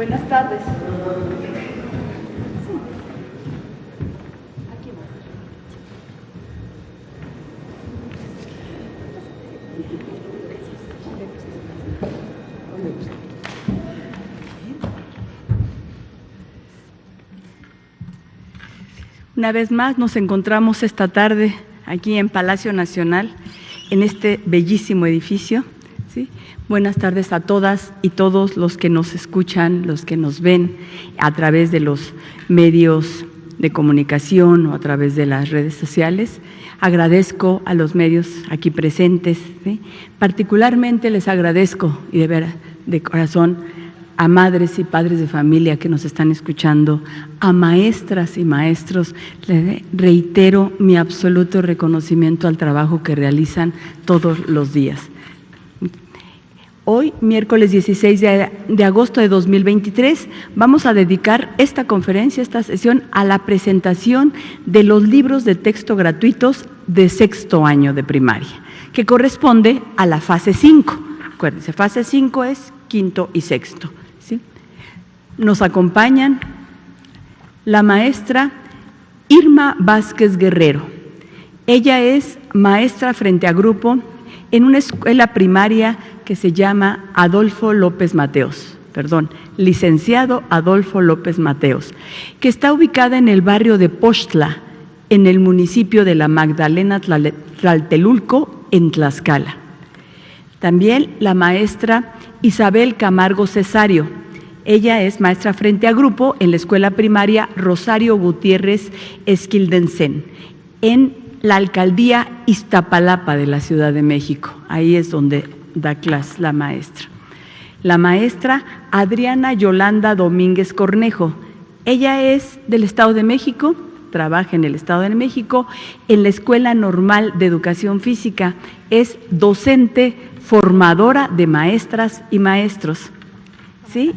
Buenas tardes. Una vez más nos encontramos esta tarde aquí en Palacio Nacional, en este bellísimo edificio. ¿Sí? Buenas tardes a todas y todos los que nos escuchan, los que nos ven a través de los medios de comunicación o a través de las redes sociales. Agradezco a los medios aquí presentes, ¿sí? Particularmente les agradezco, y de veras, de corazón, a madres y padres de familia que nos están escuchando, a maestras y maestros, les reitero mi absoluto reconocimiento al trabajo que realizan todos los días. Hoy, miércoles 16 de agosto de 2023, vamos a dedicar esta conferencia, esta sesión, a la presentación de los libros de texto gratuitos de sexto año de primaria, que corresponde a la fase 5. Acuérdense, fase 5 es quinto y sexto. ¿Sí? Nos acompañan la maestra Irma Vázquez Guerrero. Ella es maestra frente a grupo en una escuela primaria que se llama Adolfo López Mateos, licenciado Adolfo López Mateos, que está ubicada en el barrio de Poxtla, en el municipio de La Magdalena Tlatelulco, en Tlaxcala. También la maestra Isabel Camargo Cesario. Ella es maestra frente a grupo en la escuela primaria Rosario Gutiérrez Esquildensen, en la alcaldía Iztapalapa de la Ciudad de México. Ahí es donde da clase la maestra. La maestra Adriana Yolanda Domínguez Cornejo. Ella es del Estado de México, trabaja en el Estado de México, en la Escuela Normal de Educación Física. Es docente formadora de maestras y maestros. ¿Sí?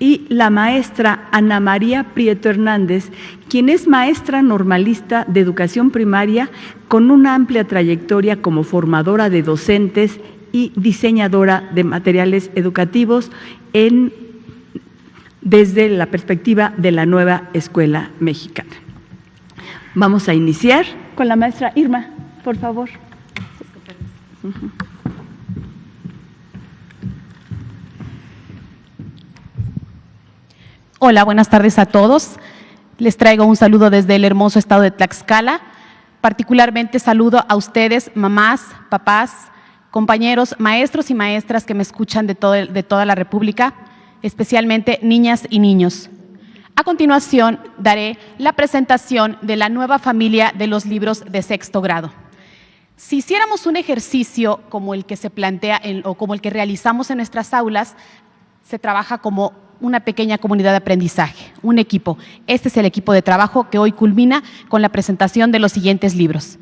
Y la maestra Ana María Prieto Hernández, quien es maestra normalista de educación primaria con una amplia trayectoria como formadora de docentes y diseñadora de materiales educativos desde la perspectiva de la nueva escuela mexicana. Vamos a iniciar con la maestra Irma, por favor. Hola, buenas tardes a todos. Les traigo un saludo desde el hermoso estado de Tlaxcala. Particularmente saludo a ustedes, mamás, papás, compañeros, maestros y maestras que me escuchan de toda la República, especialmente niñas y niños. A continuación, daré la presentación de la nueva familia de los libros de sexto grado. Si hiciéramos un ejercicio como el que se plantea o como el que realizamos en nuestras aulas, se trabaja como una pequeña comunidad de aprendizaje, un equipo. Este es el equipo de trabajo que hoy culmina con la presentación de los siguientes libros.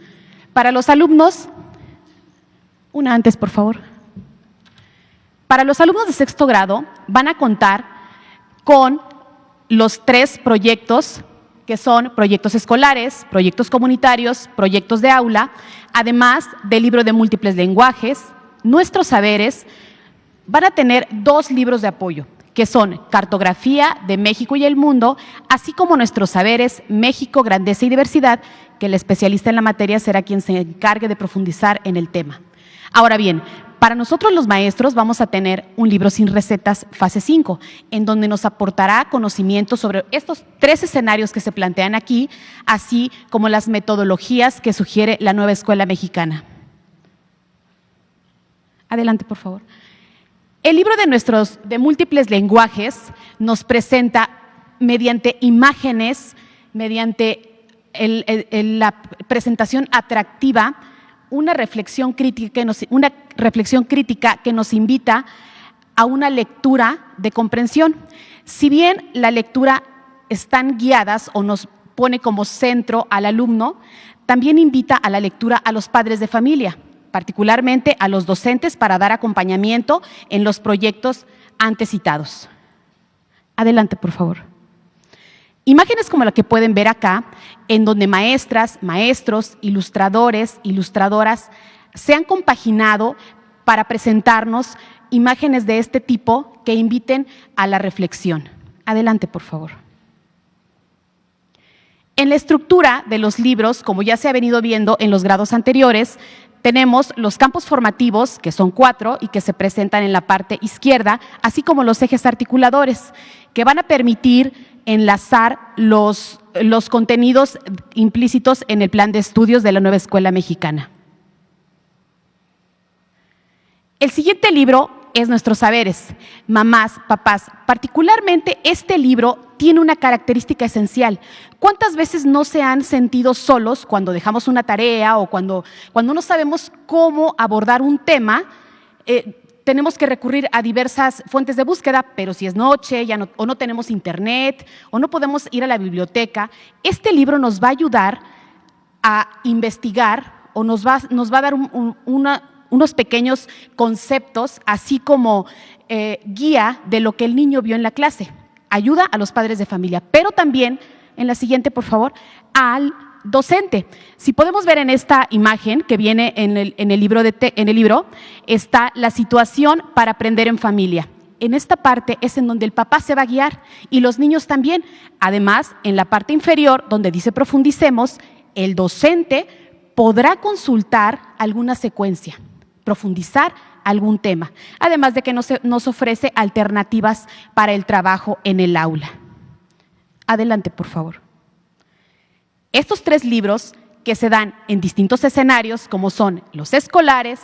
Para los alumnos, una antes, por favor. Para los alumnos de sexto grado van a contar con los 3 proyectos que son proyectos escolares, proyectos comunitarios, proyectos de aula, además del libro de múltiples lenguajes. Nuestros saberes van a tener 2 libros de apoyo, que son Cartografía de México y el Mundo, así como nuestros saberes México, Grandeza y Diversidad, que el especialista en la materia será quien se encargue de profundizar en el tema. Ahora bien, para nosotros los maestros vamos a tener un libro sin recetas, fase 5, en donde nos aportará conocimiento sobre estos 3 escenarios que se plantean aquí, así como las metodologías que sugiere la nueva escuela mexicana. Adelante, por favor. El libro de múltiples lenguajes nos presenta mediante imágenes, mediante la presentación atractiva, una reflexión crítica que nos invita a una lectura de comprensión. Si bien la lectura están guiadas o nos pone como centro al alumno, también invita a la lectura a los padres de familia, particularmente a los docentes para dar acompañamiento en los proyectos antes citados. Adelante, por favor. Imágenes como la que pueden ver acá, en donde maestras, maestros, ilustradores, ilustradoras se han compaginado para presentarnos imágenes de este tipo que inviten a la reflexión. Adelante, por favor. En la estructura de los libros, como ya se ha venido viendo en los grados anteriores, tenemos los campos formativos, que son 4 y que se presentan en la parte izquierda, así como los ejes articuladores, que van a permitir enlazar los contenidos implícitos en el plan de estudios de la nueva escuela mexicana. El siguiente libro es Nuestros Saberes, mamás, papás. Particularmente este libro tiene una característica esencial. ¿Cuántas veces no se han sentido solos cuando dejamos una tarea o cuando no sabemos cómo abordar un tema? Tenemos que recurrir a diversas fuentes de búsqueda, pero si es noche o no tenemos internet o no podemos ir a la biblioteca, este libro nos va a ayudar a investigar o nos va a dar unos pequeños conceptos, así como guía de lo que el niño vio en la clase. Ayuda a los padres de familia, pero también, en la siguiente, por favor, al docente. Si podemos ver en esta imagen que viene en el libro, está la situación para aprender en familia. En esta parte es en donde el papá se va a guiar y los niños también. Además, en la parte inferior, donde dice profundicemos, el docente podrá consultar alguna secuencia, profundizar algún tema, además de que nos ofrece alternativas para el trabajo en el aula. Adelante, por favor. Estos 3 libros que se dan en distintos escenarios, como son los escolares,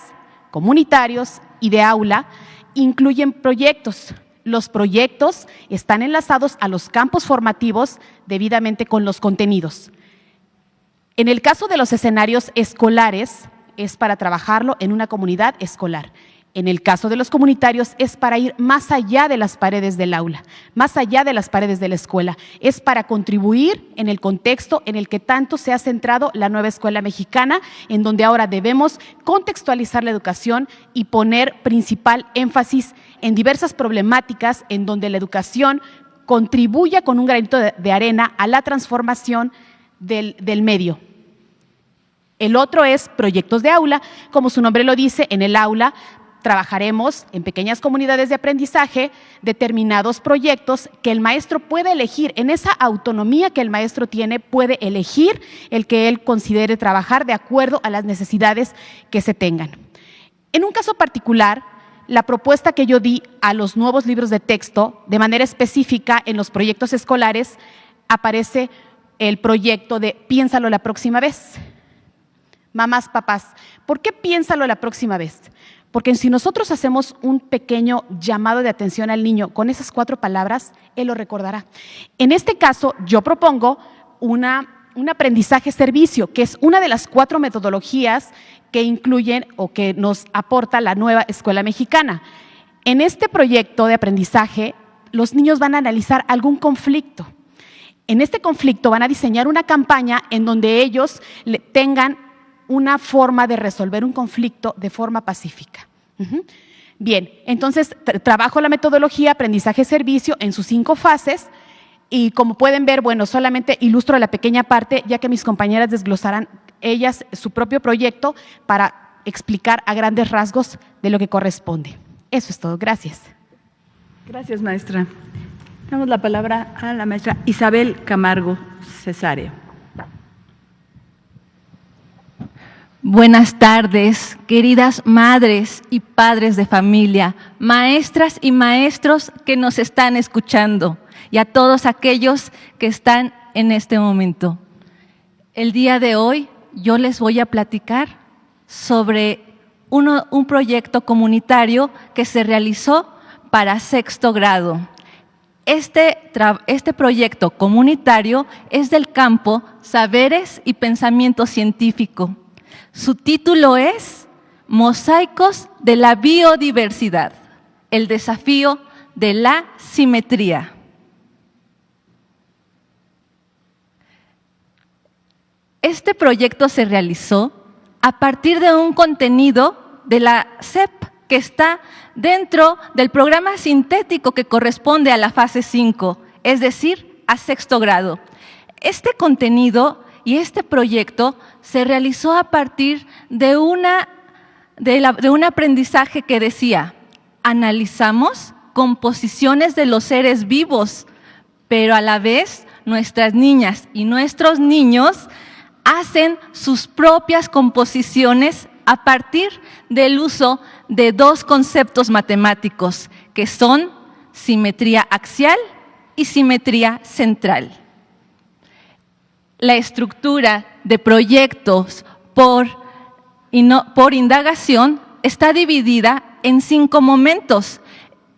comunitarios y de aula, incluyen proyectos. Los proyectos están enlazados a los campos formativos debidamente con los contenidos. En el caso de los escenarios escolares, es para trabajarlo en una comunidad escolar. En el caso de los comunitarios, es para ir más allá de las paredes del aula, más allá de las paredes de la escuela. Es para contribuir en el contexto en el que tanto se ha centrado la nueva escuela mexicana, en donde ahora debemos contextualizar la educación y poner principal énfasis en diversas problemáticas en donde la educación contribuya con un granito de arena a la transformación del medio. El otro es proyectos de aula. Como su nombre lo dice, en el aula trabajaremos en pequeñas comunidades de aprendizaje determinados proyectos que el maestro puede elegir. En esa autonomía que el maestro tiene, puede elegir el que él considere trabajar de acuerdo a las necesidades que se tengan. En un caso particular, la propuesta que yo di a los nuevos libros de texto, de manera específica en los proyectos escolares, aparece el proyecto de Piénsalo la próxima vez. Mamás, papás, ¿por qué piénsalo la próxima vez? Porque si nosotros hacemos un pequeño llamado de atención al niño con esas 4 palabras, él lo recordará. En este caso, yo propongo un aprendizaje-servicio, que es una de las 4 metodologías que incluyen o que nos aporta la nueva escuela mexicana. En este proyecto de aprendizaje, los niños van a analizar algún conflicto. En este conflicto van a diseñar una campaña en donde ellos tengan una forma de resolver un conflicto de forma pacífica. Bien, entonces trabajo la metodología aprendizaje-servicio en sus 5 fases y como pueden ver, bueno, solamente ilustro la pequeña parte ya que mis compañeras desglosarán ellas su propio proyecto para explicar a grandes rasgos de lo que corresponde. Eso es todo, gracias. Gracias, maestra. Damos la palabra a la maestra Isabel Camargo Cesario. Buenas tardes, queridas madres y padres de familia, maestras y maestros que nos están escuchando y a todos aquellos que están en este momento. El día de hoy yo les voy a platicar sobre un proyecto comunitario que se realizó para 6º grado. Este proyecto comunitario es del campo Saberes y Pensamiento Científico. Su título es Mosaicos de la Biodiversidad, el desafío de la simetría. Este proyecto se realizó a partir de un contenido de la SEP que está dentro del programa sintético que corresponde a la fase 5, es decir, a 6º grado. Este contenido y este proyecto se realizó a partir de un aprendizaje que decía, analizamos composiciones de los seres vivos, pero a la vez nuestras niñas y nuestros niños hacen sus propias composiciones a partir del uso de dos conceptos matemáticos, que son simetría axial y simetría central. La estructura de proyectos por indagación está dividida en 5 momentos,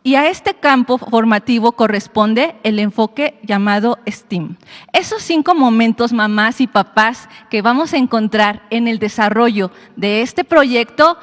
y a este campo formativo corresponde el enfoque llamado STEAM. Esos 5 momentos, mamás y papás, que vamos a encontrar en el desarrollo de este proyecto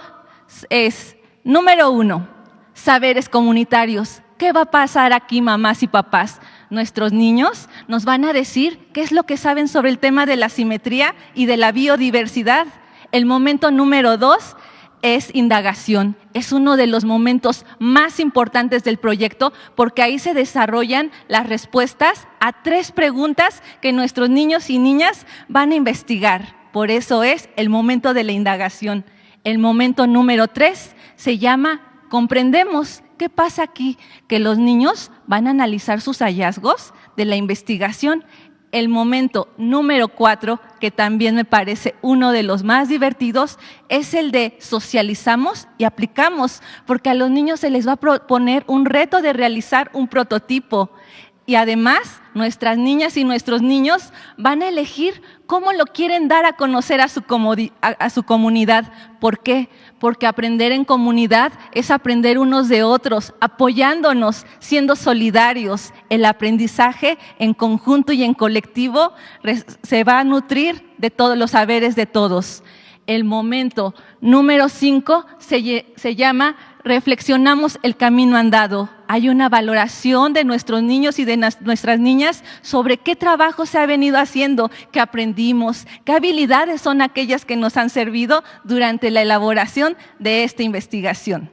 es, número 1, saberes comunitarios. ¿Qué va a pasar aquí, mamás y papás? Nuestros niños nos van a decir qué es lo que saben sobre el tema de la simetría y de la biodiversidad. El momento número 2 es indagación. Es uno de los momentos más importantes del proyecto porque ahí se desarrollan las respuestas a 3 preguntas que nuestros niños y niñas van a investigar. Por eso es el momento de la indagación. El momento número 3 se llama comprendemos. ¿Qué pasa aquí? Que los niños van a analizar sus hallazgos de la investigación. El momento número 4, que también me parece uno de los más divertidos, es el de socializamos y aplicamos, porque a los niños se les va a proponer un reto de realizar un prototipo. Y además, nuestras niñas y nuestros niños van a elegir cómo lo quieren dar a conocer a su comunidad. ¿Por qué? Porque aprender en comunidad es aprender unos de otros, apoyándonos, siendo solidarios. El aprendizaje en conjunto y en colectivo se va a nutrir de todos los saberes de todos. El momento número 5 se llama reflexionamos el camino andado. Hay una valoración de nuestros niños y de nuestras niñas sobre qué trabajo se ha venido haciendo, qué aprendimos, qué habilidades son aquellas que nos han servido durante la elaboración de esta investigación.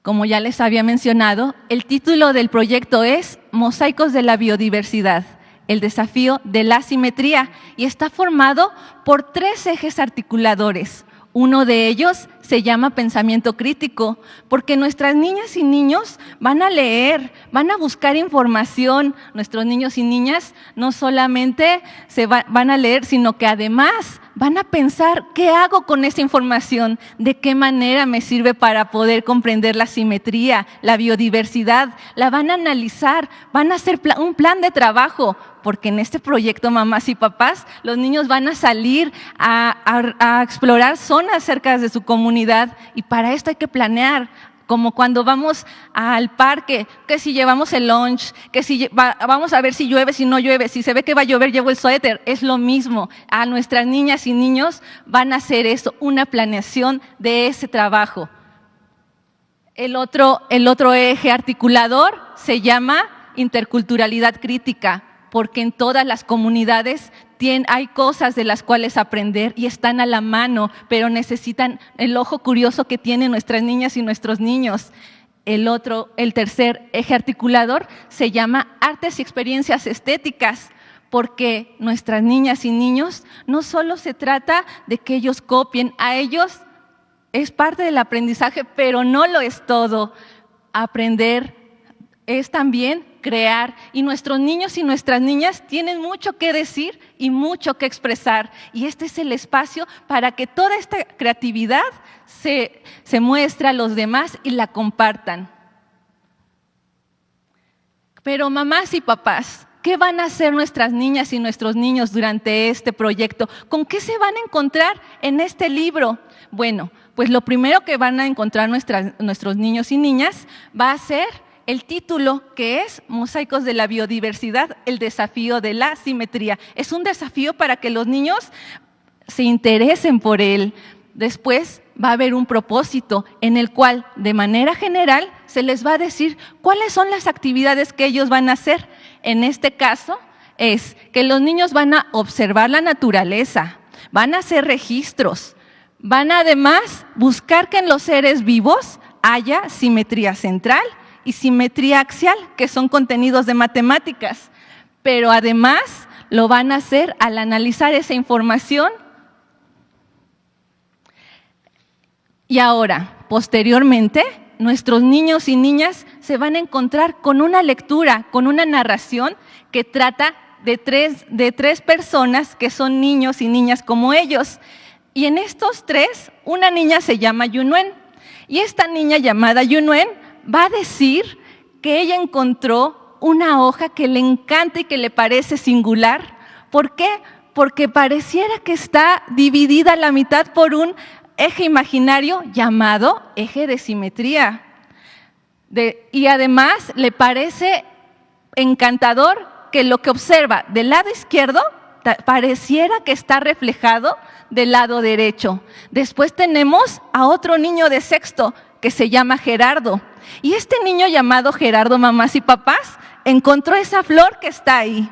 Como ya les había mencionado, el título del proyecto es Mosaicos de la Biodiversidad, el desafío de la simetría, y está formado por 3 ejes articuladores. Uno de ellos se llama pensamiento crítico, porque nuestras niñas y niños van a leer, van a buscar información. Nuestros niños y niñas no solamente van a leer, sino que además van a pensar, ¿qué hago con esa información? ¿De qué manera me sirve para poder comprender la simetría, la biodiversidad? La van a analizar, van a hacer un plan de trabajo, porque en este proyecto, mamás y papás, los niños van a salir a explorar zonas cerca de su comunidad, y para esto hay que planear. Como cuando vamos al parque, que si llevamos el lunch, que si vamos a ver si llueve, si no llueve, si se ve que va a llover, llevo el suéter. Es lo mismo. A nuestras niñas y niños van a hacer eso, una planeación de ese trabajo. El otro eje articulador se llama interculturalidad crítica, porque en todas las comunidades hay cosas de las cuales aprender y están a la mano, pero necesitan el ojo curioso que tienen nuestras niñas y nuestros niños. El tercer eje articulador se llama artes y experiencias estéticas, porque nuestras niñas y niños no solo se trata de que ellos copien, a ellos es parte del aprendizaje, pero no lo es todo. Aprender es también crear, y nuestros niños y nuestras niñas tienen mucho que decir y mucho que expresar, y este es el espacio para que toda esta creatividad se muestre a los demás y la compartan. Pero mamás y papás, ¿qué van a hacer nuestras niñas y nuestros niños durante este proyecto? ¿Con qué se van a encontrar en este libro? Bueno, pues lo primero que van a encontrar nuestros niños y niñas va a ser el título, que es Mosaicos de la Biodiversidad, el desafío de la simetría. Es un desafío para que los niños se interesen por él. Después va a haber un propósito en el cual, de manera general, se les va a decir cuáles son las actividades que ellos van a hacer. En este caso, es que los niños van a observar la naturaleza, van a hacer registros, van a además buscar que en los seres vivos haya simetría central y simetría axial, que son contenidos de matemáticas, pero además lo van a hacer al analizar esa información. Y ahora, posteriormente, nuestros niños y niñas se van a encontrar con una lectura, con una narración que trata de tres personas que son niños y niñas como ellos. Y en estos tres, una niña se llama Yunuen. Y esta niña llamada Yunuen va a decir que ella encontró una hoja que le encanta y que le parece singular. ¿Por qué? Porque pareciera que está dividida a la mitad por un eje imaginario llamado eje de simetría. Y además le parece encantador que lo que observa del lado izquierdo pareciera que está reflejado del lado derecho. Después tenemos a otro niño de sexto que se llama Gerardo. Y este niño llamado Gerardo, mamás y papás, encontró esa flor que está ahí.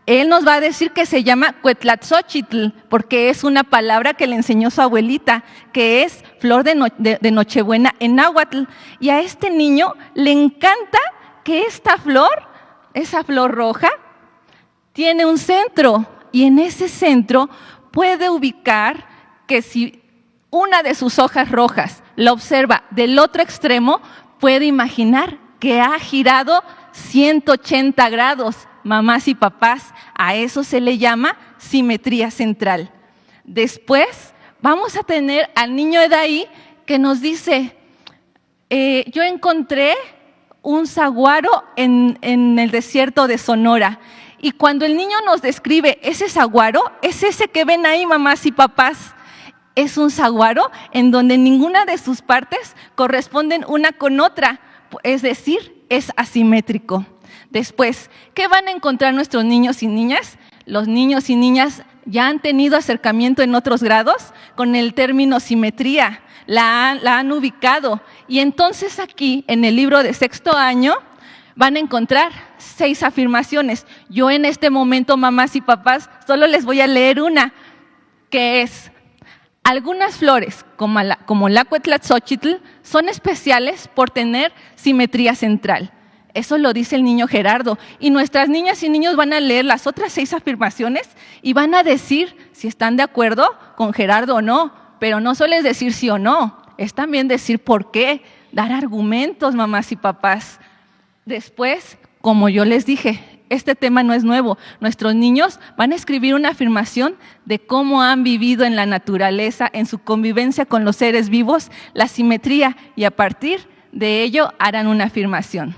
Él nos va a decir que se llama Cuetlaxochitl, porque es una palabra que le enseñó su abuelita, que es flor de Nochebuena en náhuatl. Y a este niño le encanta que esta flor, esa flor roja, tiene un centro. Y en ese centro puede ubicar que si una de sus hojas rojas la observa del otro extremo, puede imaginar que ha girado 180 grados. Mamás y papás, a eso se le llama simetría central. Después vamos a tener al niño Edaí que nos dice, yo encontré un saguaro en el desierto de Sonora. Y cuando el niño nos describe ese saguaro, es ese que ven ahí, mamás y papás. Es un saguaro en donde ninguna de sus partes corresponden una con otra, es decir, es asimétrico. Después, ¿qué van a encontrar nuestros niños y niñas? Los niños y niñas ya han tenido acercamiento en otros grados con el término simetría, la han ubicado. Y entonces aquí, en el libro de sexto año, van a encontrar 6 afirmaciones. Yo en este momento, mamás y papás, solo les voy a leer una, que es: algunas flores, como la Cuetlaxochitl, son especiales por tener simetría central. Eso lo dice el niño Gerardo. Y nuestras niñas y niños van a leer las otras 6 afirmaciones y van a decir si están de acuerdo con Gerardo o no. Pero no solo es decir sí o no, es también decir por qué, dar argumentos, mamás y papás. Después, como yo les dije, este tema no es nuevo. Nuestros niños van a escribir una afirmación de cómo han vivido en la naturaleza, en su convivencia con los seres vivos, la simetría, y a partir de ello harán una afirmación.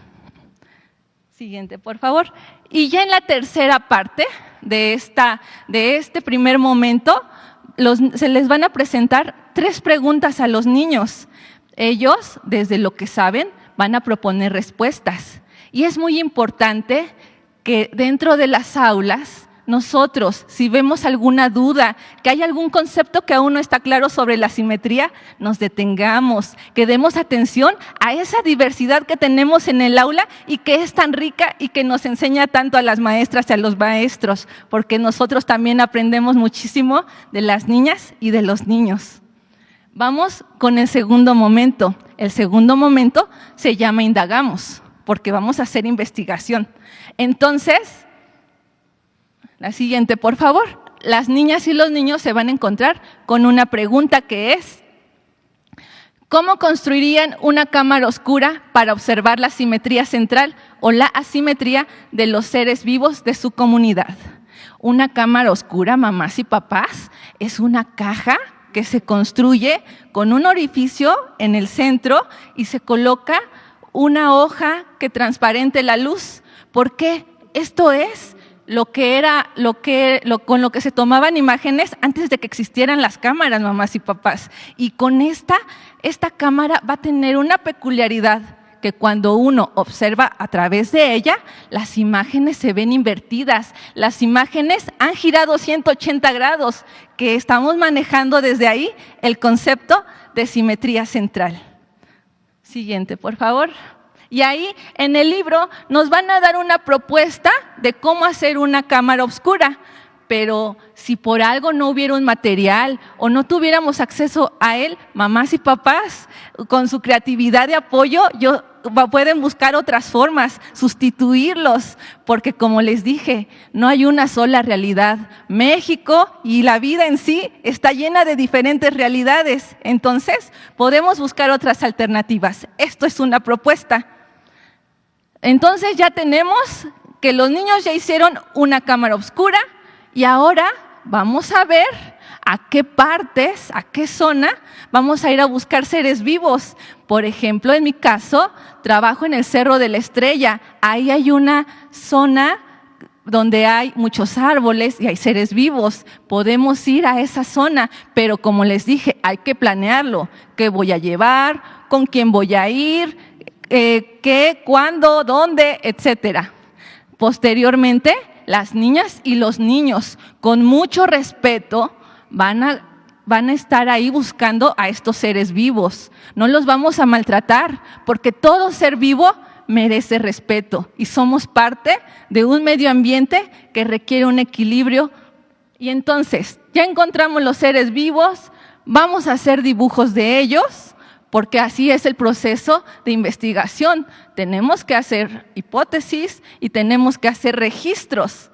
Siguiente, por favor. Y ya en la tercera parte de este primer momento, se les van a presentar 3 preguntas a los niños. Ellos, desde lo que saben, van a proponer respuestas. Y es muy importante que dentro de las aulas, nosotros, si vemos alguna duda, que hay algún concepto que aún no está claro sobre la simetría, nos detengamos, que demos atención a esa diversidad que tenemos en el aula y que es tan rica y que nos enseña tanto a las maestras y a los maestros, porque nosotros también aprendemos muchísimo de las niñas y de los niños. Vamos con el segundo momento. El segundo momento se llama indagamos, porque vamos a hacer investigación. Entonces, la siguiente, por favor. Las niñas y los niños se van a encontrar con una pregunta que es: ¿cómo construirían una cámara oscura para observar la simetría central o la asimetría de los seres vivos de su comunidad? Una cámara oscura, mamás y papás, es una caja que se construye con un orificio en el centro y se coloca una hoja que transparente la luz. ¿Por qué? Esto es con lo que se tomaban imágenes antes de que existieran las cámaras, mamás y papás. Y con esta cámara va a tener una peculiaridad, que cuando uno observa a través de ella, las imágenes se ven invertidas. Las imágenes han girado 180 grados, que estamos manejando desde ahí el concepto de simetría central. Siguiente, por favor. Y ahí en el libro nos van a dar una propuesta de cómo hacer una cámara oscura, pero si por algo no hubiera un material o no tuviéramos acceso a él, mamás y papás, con su creatividad de apoyo, pueden buscar otras formas, sustituirlos, porque como les dije, no hay una sola realidad. México y la vida en sí está llena de diferentes realidades, entonces podemos buscar otras alternativas. Esto es una propuesta. Entonces ya tenemos que los niños ya hicieron una cámara oscura y ahora vamos a ver a qué partes, a qué zona vamos a ir a buscar seres vivos. Por ejemplo, en mi caso, trabajo en el Cerro de la Estrella. Ahí hay una zona donde hay muchos árboles y hay seres vivos. Podemos ir a esa zona, pero como les dije, hay que planearlo. ¿Qué voy a llevar? ¿Con quién voy a ir? ¿Qué? ¿Cuándo? ¿Dónde? Etcétera. Posteriormente, las niñas y los niños, con mucho respeto, van a estar ahí buscando a estos seres vivos. No los vamos a maltratar, porque todo ser vivo merece respeto y somos parte de un medio ambiente que requiere un equilibrio. Y entonces, ya encontramos los seres vivos, vamos a hacer dibujos de ellos, porque así es el proceso de investigación. Tenemos que hacer hipótesis y tenemos que hacer registros.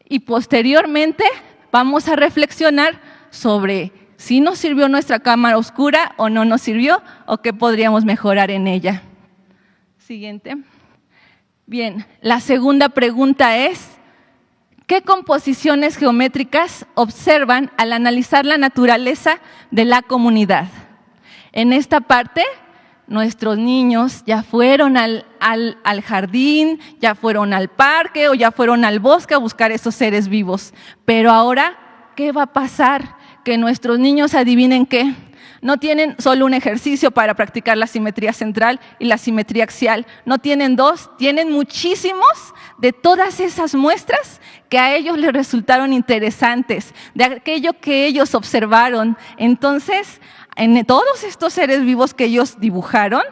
Y posteriormente vamos a reflexionar sobre si nos sirvió nuestra cámara oscura o no nos sirvió o qué podríamos mejorar en ella. Siguiente. Bien, la segunda pregunta es, ¿qué composiciones geométricas observan al analizar la naturaleza de la comunidad? En esta parte, nuestros niños ya fueron al jardín, ya fueron al parque o ya fueron al bosque a buscar esos seres vivos. Pero ahora, ¿qué va a pasar? Que nuestros niños adivinen qué. No tienen solo un ejercicio para practicar la simetría central y la simetría axial. No tienen dos, tienen muchísimos de todas esas muestras que a ellos les resultaron interesantes, de aquello que ellos observaron. Entonces, en todos estos seres vivos que ellos dibujaron,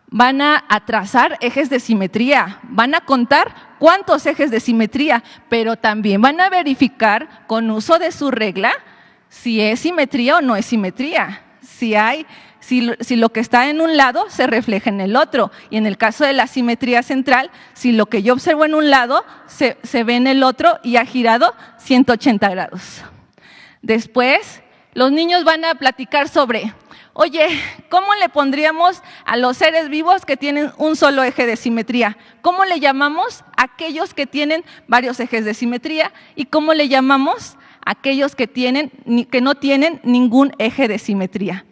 van a trazar ejes de simetría, van a contar cuántos ejes de simetría, pero también van a verificar con uso de su regla si es simetría o no es simetría, si lo que está en un lado se refleja en el otro, y en el caso de la simetría central, si lo que yo observo en un lado se ve en el otro y ha girado 180 grados. Después, los niños van a platicar sobre, oye, ¿cómo le pondríamos a los seres vivos que tienen un solo eje de simetría? ¿Cómo le llamamos a aquellos que tienen varios ejes de simetría? ¿Y cómo le llamamos a aquellos que no tienen ningún eje de simetría?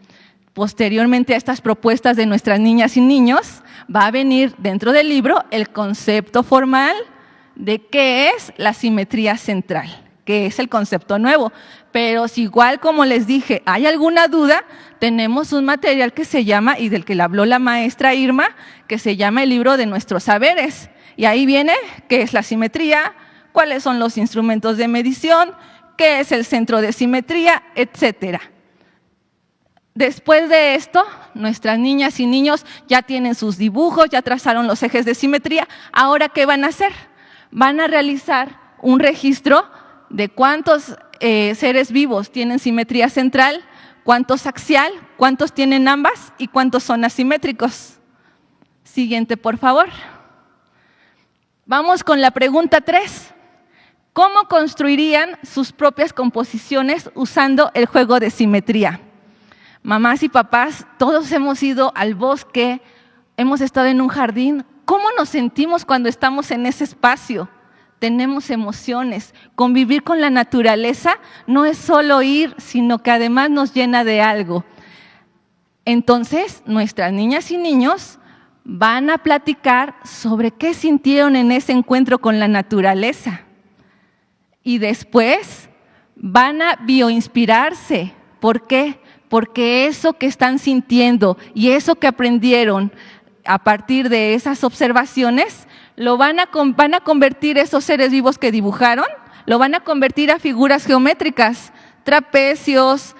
Posteriormente a estas propuestas de nuestras niñas y niños, va a venir dentro del libro el concepto formal de qué es la simetría central, que es el concepto nuevo. Pero si igual, como les dije, hay alguna duda, tenemos un material que se llama, y del que le habló la maestra Irma, que se llama el libro de nuestros saberes. Y ahí viene qué es la simetría, cuáles son los instrumentos de medición, qué es el centro de simetría, etcétera. Después de esto, nuestras niñas y niños ya tienen sus dibujos, ya trazaron los ejes de simetría. Ahora, ¿qué van a hacer? Van a realizar un registro de cuántos seres vivos tienen simetría central, cuántos axial, cuántos tienen ambas y cuántos son asimétricos. Siguiente, por favor. Vamos con la pregunta 3. ¿Cómo construirían sus propias composiciones usando el juego de simetría? Mamás y papás, todos hemos ido al bosque, hemos estado en un jardín. ¿Cómo nos sentimos cuando estamos en ese espacio? Tenemos emociones. Convivir con la naturaleza no es solo ir, sino que además nos llena de algo. Entonces, nuestras niñas y niños van a platicar sobre qué sintieron en ese encuentro con la naturaleza. Y después van a bioinspirarse. ¿Por qué? Porque eso que están sintiendo y eso que aprendieron a partir de esas observaciones, van a convertir esos seres vivos que dibujaron, lo van a convertir a figuras geométricas, trapecios,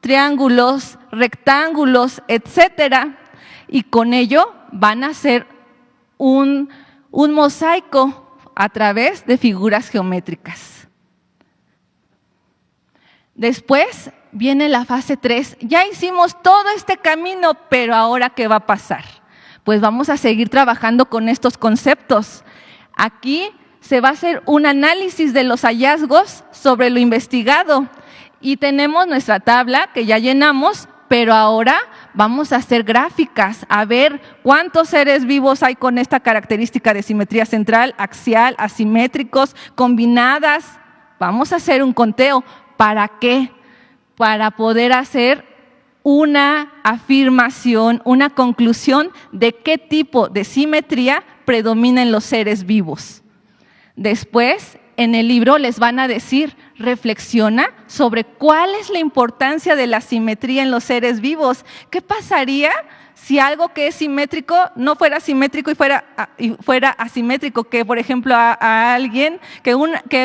triángulos, rectángulos, etcétera. Y con ello van a hacer un mosaico a través de figuras geométricas. Después viene la fase 3. Ya hicimos todo este camino, pero ¿ahora qué va a pasar? Pues vamos a seguir trabajando con estos conceptos. Aquí se va a hacer un análisis de los hallazgos sobre lo investigado y tenemos nuestra tabla que ya llenamos, pero ahora vamos a hacer gráficas, a ver cuántos seres vivos hay con esta característica de simetría central, axial, asimétricos, combinadas. Vamos a hacer un conteo. ¿Para qué? Para poder hacer una afirmación, una conclusión de qué tipo de simetría predomina en los seres vivos. Después, en el libro les van a decir, reflexiona sobre cuál es la importancia de la simetría en los seres vivos. ¿Qué pasaría si algo que es simétrico no fuera simétrico y fuera asimétrico? Que, por ejemplo, a alguien, que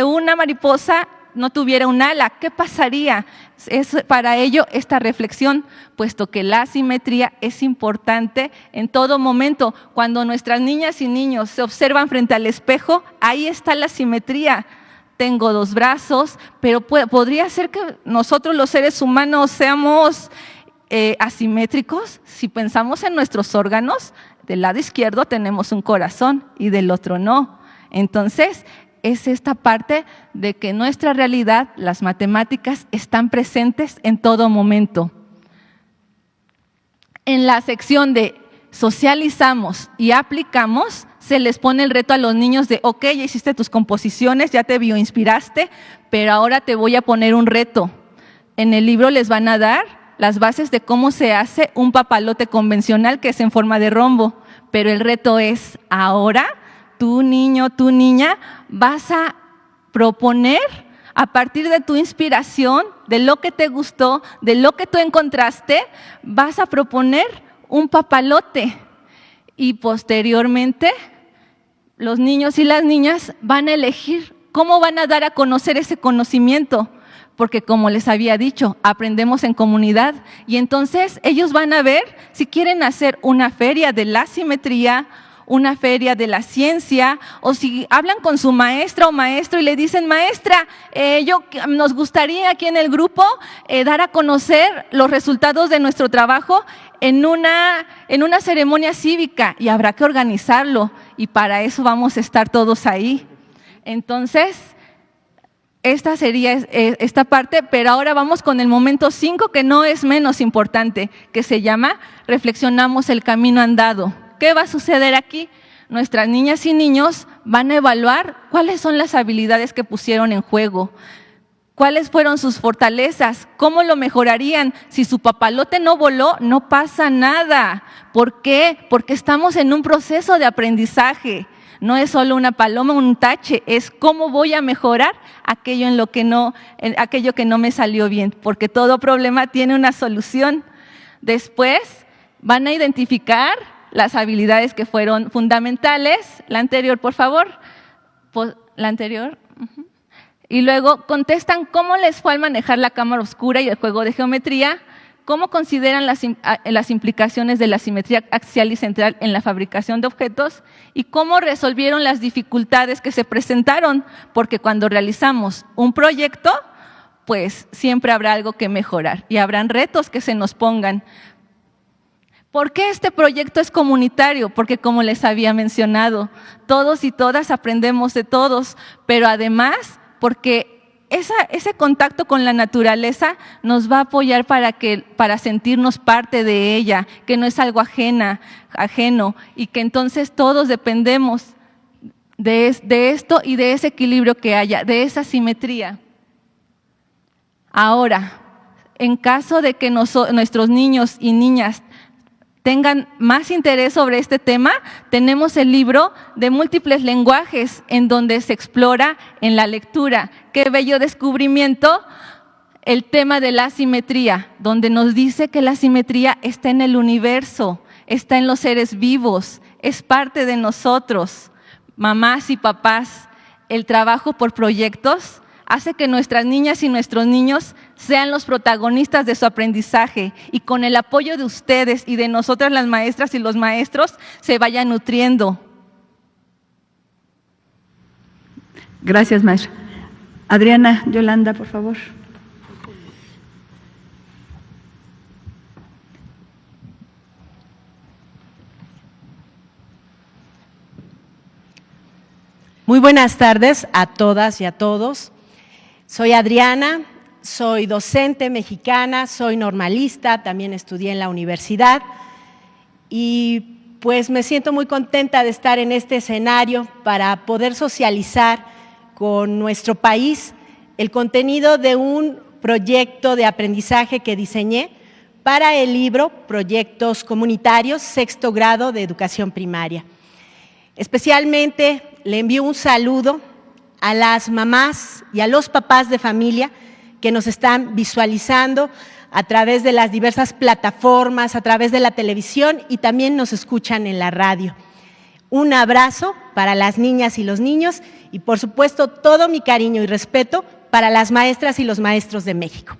una mariposa no tuviera un ala, ¿qué pasaría? Es para ello esta reflexión, puesto que la simetría es importante en todo momento. Cuando nuestras niñas y niños se observan frente al espejo, ahí está la simetría. Tengo 2 brazos, pero podría ser que nosotros los seres humanos seamos asimétricos. Si pensamos en nuestros órganos, del lado izquierdo tenemos un corazón y del otro no. Entonces, es esta parte de que en nuestra realidad las matemáticas están presentes en todo momento. En la sección de socializamos y aplicamos, se les pone el reto a los niños de, ok, ya hiciste tus composiciones, ya te bioinspiraste, pero ahora te voy a poner un reto. En el libro les van a dar las bases de cómo se hace un papalote convencional que es en forma de rombo, pero el reto es ahora, tú niño, tú niña, vas a proponer a partir de tu inspiración, de lo que te gustó, de lo que tú encontraste, vas a proponer un papalote y posteriormente los niños y las niñas van a elegir cómo van a dar a conocer ese conocimiento, porque como les había dicho, aprendemos en comunidad y entonces ellos van a ver si quieren hacer una feria de la simetría, una feria de la ciencia, o si hablan con su maestra o maestro y le dicen, maestra, nos gustaría aquí en el grupo dar a conocer los resultados de nuestro trabajo en una ceremonia cívica y habrá que organizarlo y para eso vamos a estar todos ahí. Entonces, esta sería esta parte, pero ahora vamos con el momento 5 que no es menos importante, que se llama reflexionamos el camino andado. ¿Qué va a suceder aquí? Nuestras niñas y niños van a evaluar cuáles son las habilidades que pusieron en juego, cuáles fueron sus fortalezas, cómo lo mejorarían. Si su papalote no voló, no pasa nada. ¿Por qué? Porque estamos en un proceso de aprendizaje. No es solo una paloma, un tache, es cómo voy a mejorar aquello que no me salió bien, porque todo problema tiene una solución. Después van a identificar las habilidades que fueron fundamentales. La anterior, por favor. La anterior. Y luego contestan cómo les fue al manejar la cámara oscura y el juego de geometría, cómo consideran las implicaciones de la simetría axial y central en la fabricación de objetos y cómo resolvieron las dificultades que se presentaron, porque cuando realizamos un proyecto, pues siempre habrá algo que mejorar y habrán retos que se nos pongan. ¿Por qué este proyecto es comunitario? Porque como les había mencionado, todos y todas aprendemos de todos, pero además porque ese contacto con la naturaleza nos va a apoyar para sentirnos parte de ella, que no es algo ajeno y que entonces todos dependemos de esto y de ese equilibrio que haya, de esa simetría. Ahora, en caso de que nuestros niños y niñas tengan más interés sobre este tema, tenemos el libro de múltiples lenguajes en donde se explora en la lectura. Qué bello descubrimiento el tema de la simetría, donde nos dice que la simetría está en el universo, está en los seres vivos, es parte de nosotros. Mamás y papás, el trabajo por proyectos hace que nuestras niñas y nuestros niños sean los protagonistas de su aprendizaje y con el apoyo de ustedes y de nosotras las maestras y los maestros se vayan nutriendo. Gracias, maestra. Adriana, Yolanda, por favor. Muy buenas tardes a todas y a todos. Soy Adriana, soy docente mexicana, soy normalista, también estudié en la universidad y pues me siento muy contenta de estar en este escenario para poder socializar con nuestro país el contenido de un proyecto de aprendizaje que diseñé para el libro Proyectos Comunitarios, sexto grado de educación primaria. Especialmente le envío un saludo a las mamás y a los papás de familia que nos están visualizando a través de las diversas plataformas, a través de la televisión y también nos escuchan en la radio. Un abrazo para las niñas y los niños y por supuesto todo mi cariño y respeto para las maestras y los maestros de México.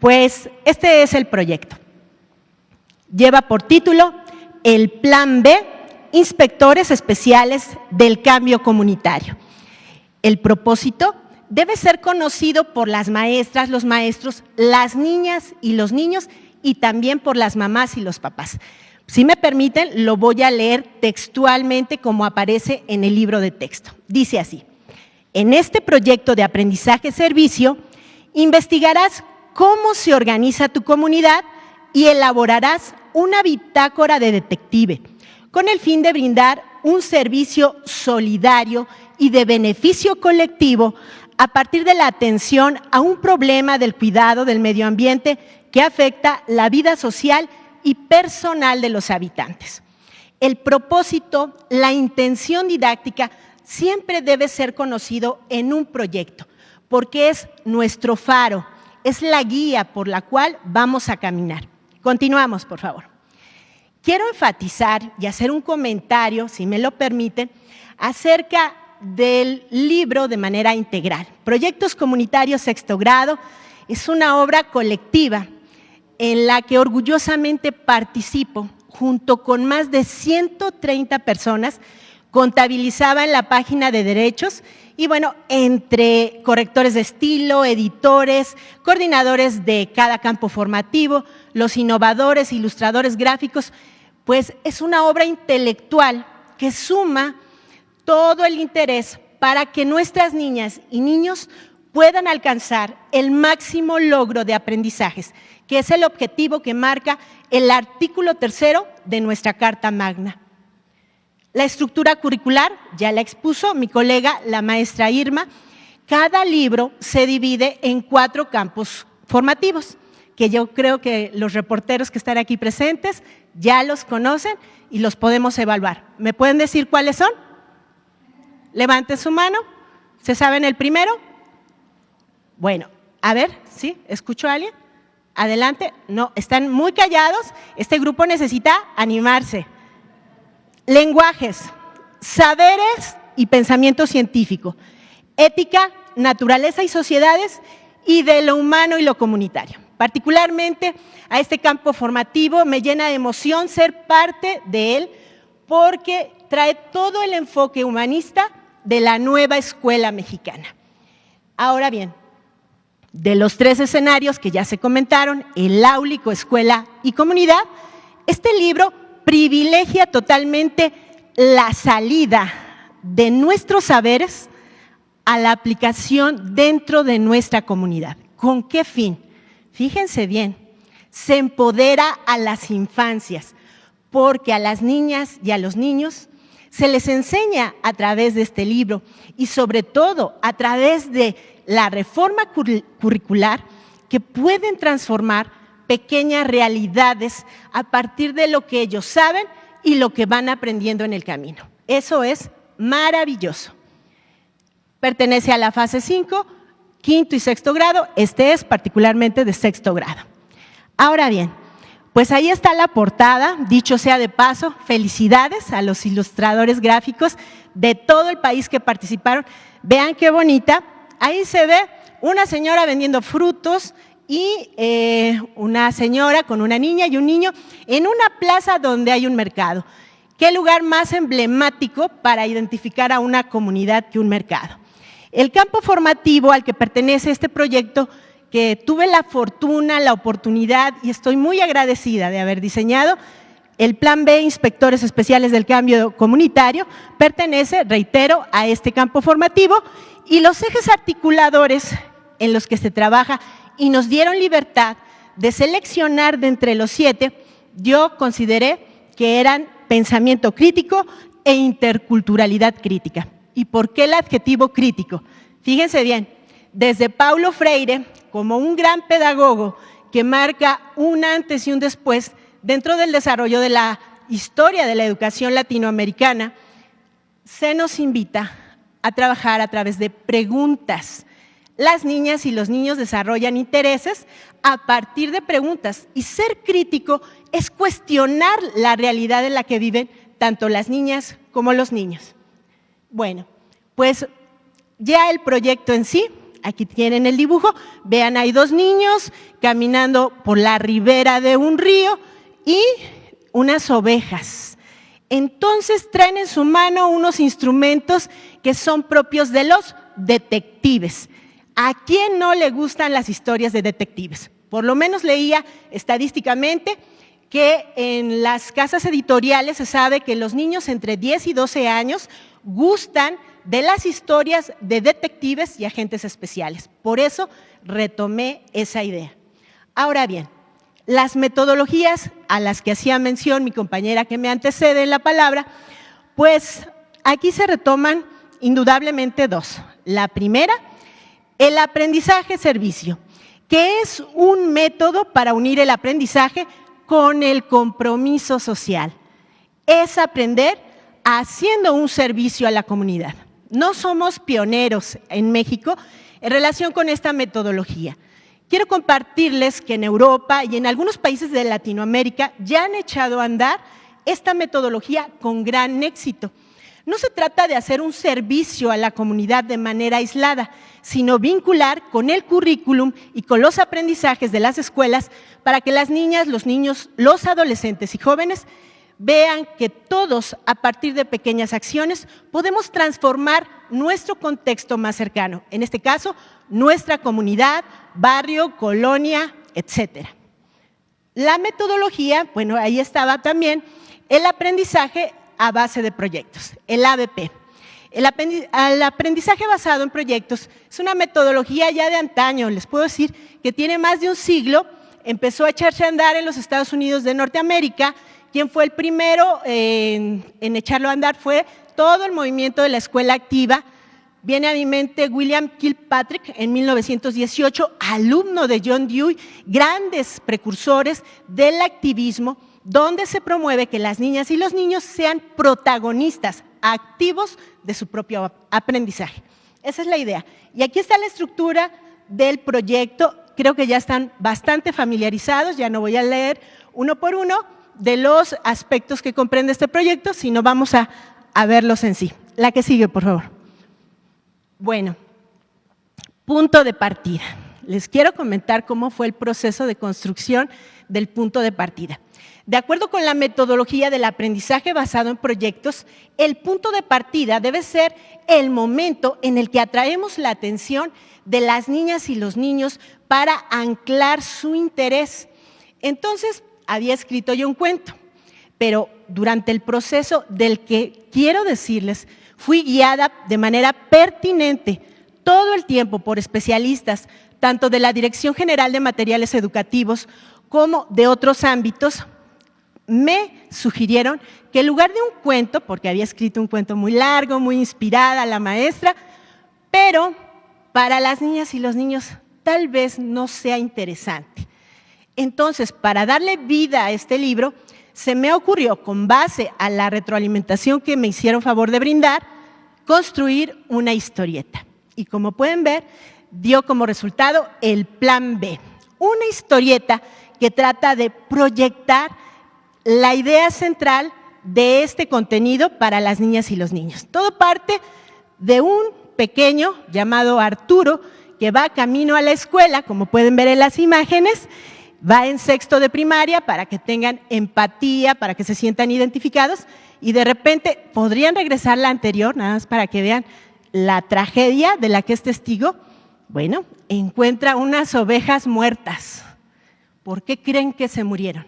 Pues este es el proyecto. Lleva por título El Plan B, Inspectores Especiales del Cambio Comunitario. El propósito debe ser conocido por las maestras, los maestros, las niñas y los niños y también por las mamás y los papás. Si me permiten, lo voy a leer textualmente como aparece en el libro de texto. Dice así: en este proyecto de aprendizaje-servicio, investigarás cómo se organiza tu comunidad y elaborarás una bitácora de detective, con el fin de brindar un servicio solidario y de beneficio colectivo a partir de la atención a un problema del cuidado del medio ambiente que afecta la vida social y personal de los habitantes. El propósito, la intención didáctica siempre debe ser conocido en un proyecto, porque es nuestro faro, es la guía por la cual vamos a caminar. Continuamos, por favor. Quiero enfatizar y hacer un comentario, si me lo permiten, acerca del libro de manera integral. Proyectos Comunitarios Sexto Grado es una obra colectiva en la que orgullosamente participo junto con más de 130 personas, contabilizaba en la página de derechos y bueno, entre correctores de estilo, editores, coordinadores de cada campo formativo, los innovadores, ilustradores gráficos, pues es una obra intelectual que suma todo el interés para que nuestras niñas y niños puedan alcanzar el máximo logro de aprendizajes, que es el objetivo que marca el artículo 3º de nuestra Carta Magna. La estructura curricular ya la expuso mi colega, la maestra Irma. Cada libro se divide en 4 campos formativos, que yo creo que los reporteros que están aquí presentes ya los conocen y los podemos evaluar. ¿Me pueden decir cuáles son? Levanten su mano. ¿Se saben el primero? Bueno, a ver, ¿sí? ¿Escucho a alguien? Adelante. No, están muy callados. Este grupo necesita animarse. Lenguajes, saberes y pensamiento científico, ética, naturaleza y sociedades y de lo humano y lo comunitario. Particularmente a este campo formativo me llena de emoción ser parte de él porque trae todo el enfoque humanista de la nueva escuela mexicana. Ahora bien, de los 3 escenarios que ya se comentaron, el áulico, escuela y comunidad, este libro privilegia totalmente la salida de nuestros saberes a la aplicación dentro de nuestra comunidad. ¿Con qué fin? Fíjense bien, se empodera a las infancias, porque a las niñas y a los niños se les enseña a través de este libro y sobre todo a través de la reforma curricular que pueden transformar pequeñas realidades a partir de lo que ellos saben y lo que van aprendiendo en el camino. Eso es maravilloso. Pertenece a la fase 5, quinto y sexto grado, este es particularmente de sexto grado. Ahora bien, pues ahí está la portada, dicho sea de paso, felicidades a los ilustradores gráficos de todo el país que participaron. Vean qué bonita, ahí se ve una señora vendiendo frutos y una señora con una niña y un niño en una plaza donde hay un mercado. ¿Qué lugar más emblemático para identificar a una comunidad que un mercado? El campo formativo al que pertenece este proyecto, que tuve la fortuna, la oportunidad y estoy muy agradecida de haber diseñado, El Plan B, Inspectores Especiales del Cambio Comunitario, pertenece, reitero, a este campo formativo, y los ejes articuladores en los que se trabaja y nos dieron libertad de seleccionar de entre los 7, yo consideré que eran pensamiento crítico e interculturalidad crítica. ¿Y por qué el adjetivo crítico? Fíjense bien, desde Paulo Freire, como un gran pedagogo que marca un antes y un después dentro del desarrollo de la historia de la educación latinoamericana, se nos invita a trabajar a través de preguntas. Las niñas y los niños desarrollan intereses a partir de preguntas, y ser crítico es cuestionar la realidad en la que viven tanto las niñas como los niños. Bueno, pues ya el proyecto en sí, aquí tienen el dibujo, vean, hay 2 niños caminando por la ribera de un río y unas ovejas. Entonces traen en su mano unos instrumentos que son propios de los detectives. ¿A quién no le gustan las historias de detectives? Por lo menos leía estadísticamente que en las casas editoriales se sabe que los niños entre 10 y 12 años gustan de las historias de detectives y agentes especiales. Por eso retomé esa idea. Ahora bien, las metodologías a las que hacía mención mi compañera que me antecede en la palabra, pues aquí se retoman indudablemente 2. La primera, el aprendizaje-servicio, que es un método para unir el aprendizaje con el compromiso social. Es aprender haciendo un servicio a la comunidad. No somos pioneros en México en relación con esta metodología. Quiero compartirles que en Europa y en algunos países de Latinoamérica ya han echado a andar esta metodología con gran éxito. No se trata de hacer un servicio a la comunidad de manera aislada, sino vincular con el currículum y con los aprendizajes de las escuelas para que las niñas, los niños, los adolescentes y jóvenes vean que todos, a partir de pequeñas acciones, podemos transformar nuestro contexto más cercano, en este caso, nuestra comunidad, barrio, colonia, etc. La metodología, bueno, ahí estaba también el aprendizaje a base de proyectos, el ABP. El aprendizaje basado en proyectos es una metodología ya de antaño, les puedo decir que tiene más de un siglo, empezó a echarse a andar en los Estados Unidos de Norteamérica. Quien fue el primero en echarlo a andar fue todo el movimiento de la escuela activa. Viene a mi mente William Kilpatrick en 1918, alumno de John Dewey, grandes precursores del activismo, donde se promueve que las niñas y los niños sean protagonistas activos de su propio aprendizaje. Esa es la idea. Y aquí está la estructura del proyecto. Creo que ya están bastante familiarizados, ya no voy a leer uno por uno de los aspectos que comprende este proyecto, sino vamos a verlos en sí. La que sigue, por favor. Bueno, punto de partida. Les quiero comentar cómo fue el proceso de construcción del punto de partida. De acuerdo con la metodología del aprendizaje basado en proyectos, el punto de partida debe ser el momento en el que atraemos la atención de las niñas y los niños para anclar su interés. Entonces, había escrito yo un cuento, pero durante el proceso del que quiero decirles, fui guiada de manera pertinente todo el tiempo por especialistas, tanto de la Dirección General de Materiales Educativos como de otros ámbitos. Me sugirieron que en lugar de un cuento, porque había escrito un cuento muy largo, muy inspirada la maestra, pero para las niñas y los niños tal vez no sea interesante. Entonces, para darle vida a este libro, se me ocurrió, con base a la retroalimentación que me hicieron favor de brindar, construir una historieta. Y como pueden ver, dio como resultado el Plan B, una historieta que trata de proyectar la idea central de este contenido para las niñas y los niños. Todo parte de un pequeño llamado Arturo, que va camino a la escuela, como pueden ver en las imágenes, va en sexto de primaria para que tengan empatía, para que se sientan identificados, y de repente podrían regresar la anterior, nada más para que vean la tragedia de la que es testigo. Bueno, encuentra unas ovejas muertas. ¿Por qué creen que se murieron?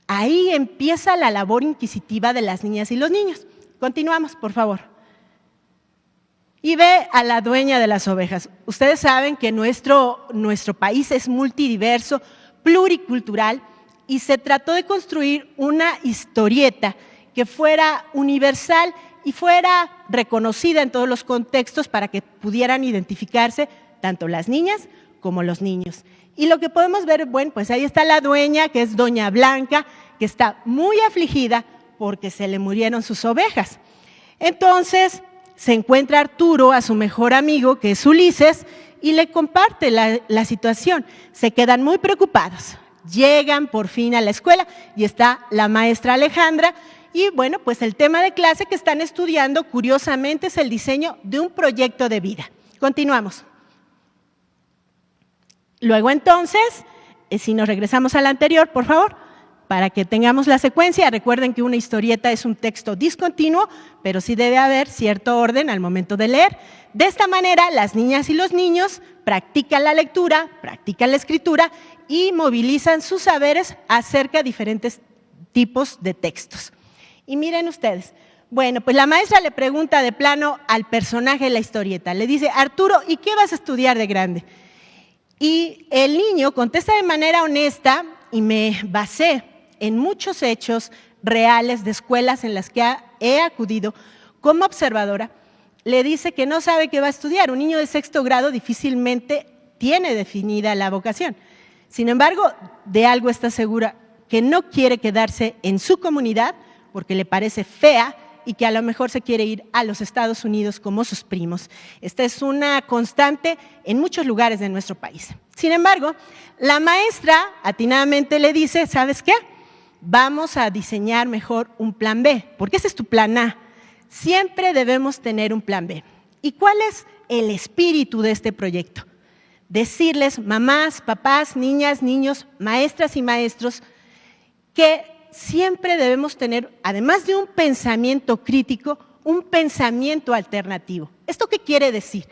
Ahí empieza la labor inquisitiva de las niñas y los niños. Continuamos, por favor. Y ve a la dueña de las ovejas. Ustedes saben que nuestro país es multidiverso, pluricultural, y se trató de construir una historieta que fuera universal y fuera reconocida en todos los contextos para que pudieran identificarse tanto las niñas como los niños. Y lo que podemos ver, bueno, pues ahí está la dueña, que es Doña Blanca, que está muy afligida porque se le murieron sus ovejas. Entonces se encuentra Arturo a su mejor amigo, que es Ulises, y le comparte la situación. Se quedan muy preocupados. Llegan por fin a la escuela y está la maestra Alejandra. Y bueno, pues el tema de clase que están estudiando, curiosamente, es el diseño de un proyecto de vida. Continuamos. Luego entonces, si nos regresamos al anterior, por favor, para que tengamos la secuencia. Recuerden que una historieta es un texto discontinuo, pero sí debe haber cierto orden al momento de leer. De esta manera, las niñas y los niños practican la lectura, practican la escritura y movilizan sus saberes acerca de diferentes tipos de textos. Y miren ustedes, bueno, pues la maestra le pregunta de plano al personaje de la historieta, le dice: Arturo, ¿y qué vas a estudiar de grande? Y el niño contesta de manera honesta, y me basé en muchos hechos reales de escuelas en las que he acudido como observadora. Le dice que no sabe qué va a estudiar. Un niño de 6º grado difícilmente tiene definida la vocación. Sin embargo, de algo está segura, que no quiere quedarse en su comunidad porque le parece fea y que a lo mejor se quiere ir a los Estados Unidos como sus primos. Esta es una constante en muchos lugares de nuestro país. Sin embargo, la maestra atinadamente le dice: ¿sabes qué? Vamos a diseñar mejor un plan B, porque ese es tu plan A. Siempre debemos tener un plan B. ¿Y cuál es el espíritu de este proyecto? Decirles, mamás, papás, niñas, niños, maestras y maestros, que siempre debemos tener, además de un pensamiento crítico, un pensamiento alternativo. ¿Esto qué quiere decir?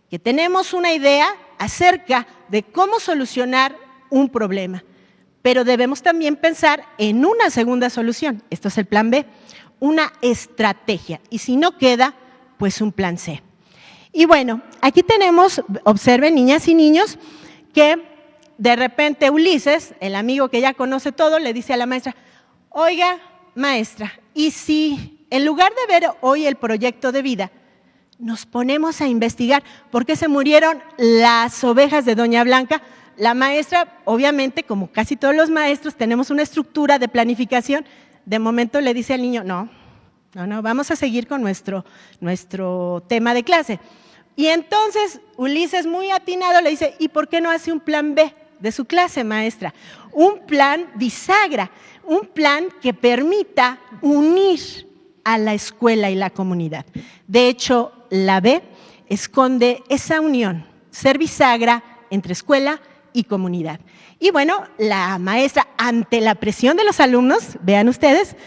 Que tenemos una idea acerca de cómo solucionar un problema, pero debemos también pensar en una segunda solución. Esto es el plan B, una estrategia, y si no queda, pues un plan C. Y bueno, aquí tenemos, observen niñas y niños, que de repente Ulises, el amigo que ya conoce todo, le dice a la maestra: oiga, maestra, ¿y si en lugar de ver hoy el proyecto de vida, nos ponemos a investigar por qué se murieron las ovejas de Doña Blanca? La maestra, obviamente, como casi todos los maestros, tenemos una estructura de planificación. De momento le dice al niño: no, vamos a seguir con nuestro tema de clase. Y entonces Ulises, muy atinado, le dice: ¿y por qué no hace un plan B de su clase, maestra? Un plan bisagra, un plan que permita unir a la escuela y la comunidad. De hecho, la B esconde esa unión, ser bisagra entre escuela y comunidad. Y bueno, la maestra, ante la presión de los alumnos, vean ustedes,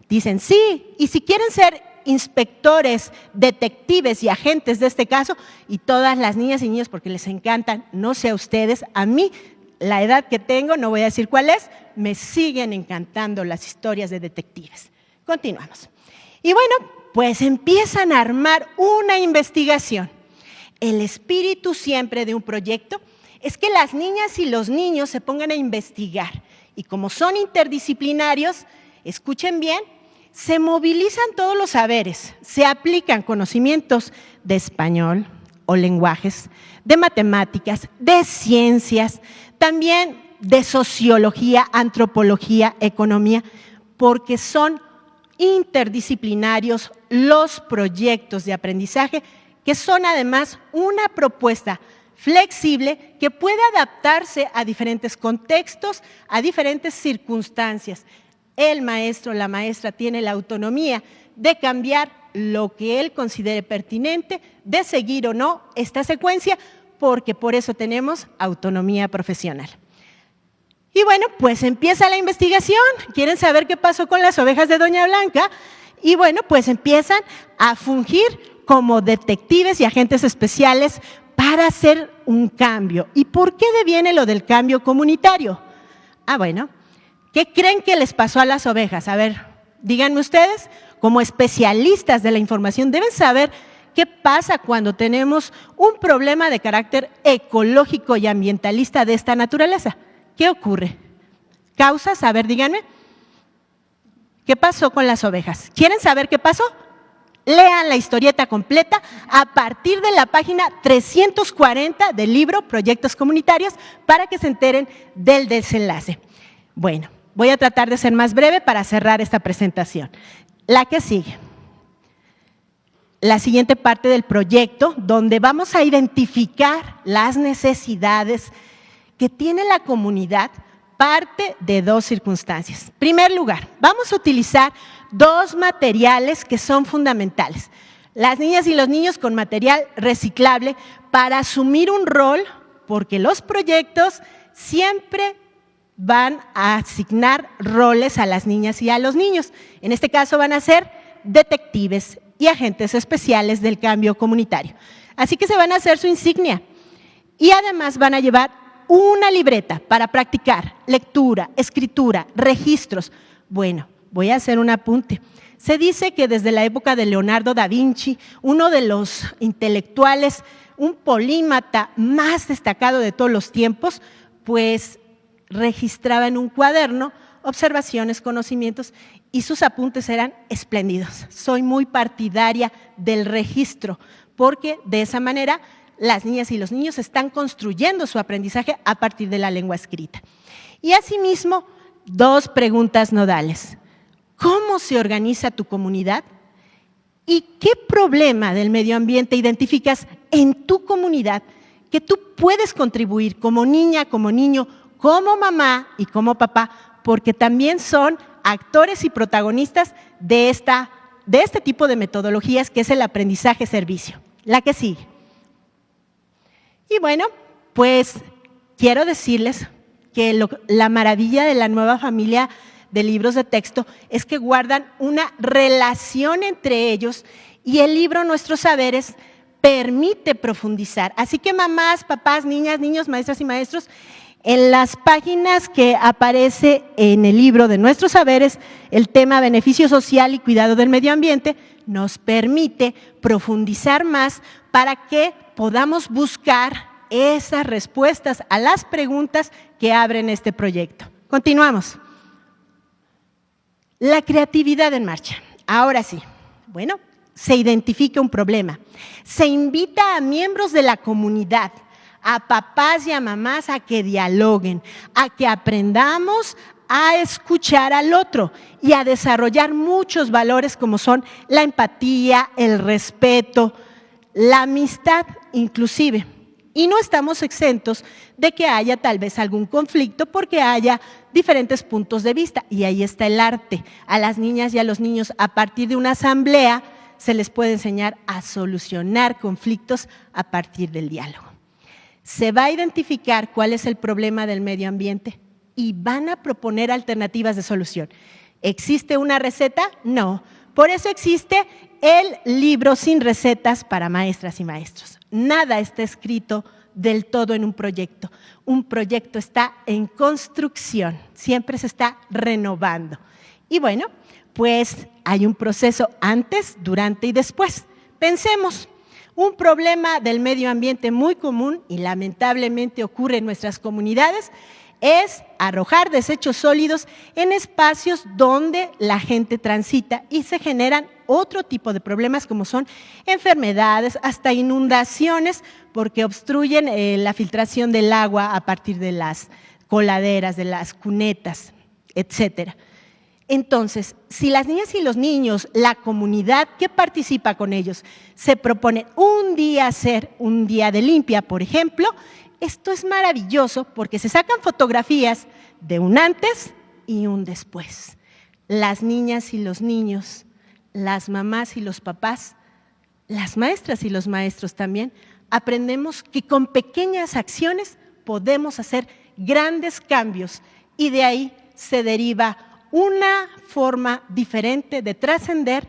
dicen sí, y si quieren ser inspectores, detectives y agentes de este caso, y todas las niñas y niños, porque les encantan, no sé a ustedes, a mí, la edad que tengo, no voy a decir cuál es, me siguen encantando las historias de detectives. Continuamos. Y bueno, pues empiezan a armar una investigación. El espíritu siempre de un proyecto es que las niñas y los niños se pongan a investigar. Y como son interdisciplinarios, escuchen bien, se movilizan todos los saberes, se aplican conocimientos de español o lenguajes, de matemáticas, de ciencias, también de sociología, antropología, economía, porque son interdisciplinarios los proyectos de aprendizaje, que son además una propuesta flexible que puede adaptarse a diferentes contextos, a diferentes circunstancias. El maestro, la maestra tiene la autonomía de cambiar lo que él considere pertinente, de seguir o no esta secuencia, porque por eso tenemos autonomía profesional. Y bueno, pues empieza la investigación. ¿Quieren saber qué pasó con las ovejas de Doña Blanca? Y bueno, pues empiezan a fungir como detectives y agentes especiales para hacer un cambio. ¿Y por qué deviene lo del cambio comunitario? Bueno, ¿Qué creen que les pasó a las ovejas? A ver, díganme ustedes, como especialistas de la información, deben saber qué pasa cuando tenemos un problema de carácter ecológico y ambientalista de esta naturaleza. ¿Qué ocurre? ¿Causas? A ver, díganme. ¿Qué pasó con las ovejas? ¿Quieren saber qué pasó? Lean la historieta completa a partir de la página 340 del libro Proyectos Comunitarios para que se enteren del desenlace. Bueno, voy a tratar de ser más breve para cerrar esta presentación. La que sigue. La siguiente parte del proyecto, donde vamos a identificar las necesidades que tiene la comunidad, parte de dos circunstancias. En primer lugar, vamos a utilizar dos materiales que son fundamentales. Las niñas y los niños con material reciclable para asumir un rol, porque los proyectos siempre van a asignar roles a las niñas y a los niños. En este caso van a ser detectives y agentes especiales del cambio comunitario. Así que se van a hacer su insignia y además van a llevar una libreta para practicar lectura, escritura, registros. Bueno, voy a hacer un apunte. Se dice que desde la época de Leonardo da Vinci, uno de los intelectuales, un polímata más destacado de todos los tiempos, pues registraba en un cuaderno observaciones, conocimientos y sus apuntes eran espléndidos. Soy muy partidaria del registro porque de esa manera las niñas y los niños están construyendo su aprendizaje a partir de la lengua escrita. Y asimismo, dos preguntas nodales. ¿Cómo se organiza tu comunidad? ¿Y qué problema del medio ambiente identificas en tu comunidad que tú puedes contribuir como niña, como niño, como mamá y como papá? Porque también son actores y protagonistas de este tipo de metodologías que es el aprendizaje-servicio. La que sigue. Y bueno, pues quiero decirles que la maravilla de la nueva familia de libros de texto es que guardan una relación entre ellos y el libro Nuestros Saberes permite profundizar. Así que mamás, papás, niñas, niños, maestras y maestros, en las páginas que aparece en el libro de Nuestros Saberes, el tema beneficio social y cuidado del medio ambiente nos permite profundizar más para que podamos buscar esas respuestas a las preguntas que abren este proyecto. Continuamos. La creatividad en marcha. Ahora sí, bueno, se identifica un problema. Se invita a miembros de la comunidad, a papás y a mamás a que dialoguen, a que aprendamos a escuchar al otro y a desarrollar muchos valores como son la empatía, el respeto, la amistad inclusive. Y no estamos exentos de que haya tal vez algún conflicto porque haya diferentes puntos de vista. Y ahí está el arte. A las niñas y a los niños, a partir de una asamblea, se les puede enseñar a solucionar conflictos a partir del diálogo. Se va a identificar cuál es el problema del medio ambiente y van a proponer alternativas de solución. ¿Existe una receta? No. Por eso existe el libro sin recetas para maestras y maestros. Nada está escrito del todo en un proyecto. Un proyecto está en construcción, siempre se está renovando. Y bueno, pues hay un proceso antes, durante y después. Pensemos, un problema del medio ambiente muy común y lamentablemente ocurre en nuestras comunidades es arrojar desechos sólidos en espacios donde la gente transita y se generan otro tipo de problemas como son enfermedades, hasta inundaciones, porque obstruyen la filtración del agua a partir de las coladeras, de las cunetas, etcétera. Entonces, si las niñas y los niños, la comunidad que participa con ellos, se proponen un día hacer un día de limpia, por ejemplo, esto es maravilloso porque se sacan fotografías de un antes y un después. Las niñas y los niños, las mamás y los papás, las maestras y los maestros también, aprendemos que con pequeñas acciones podemos hacer grandes cambios y de ahí se deriva una forma diferente de trascender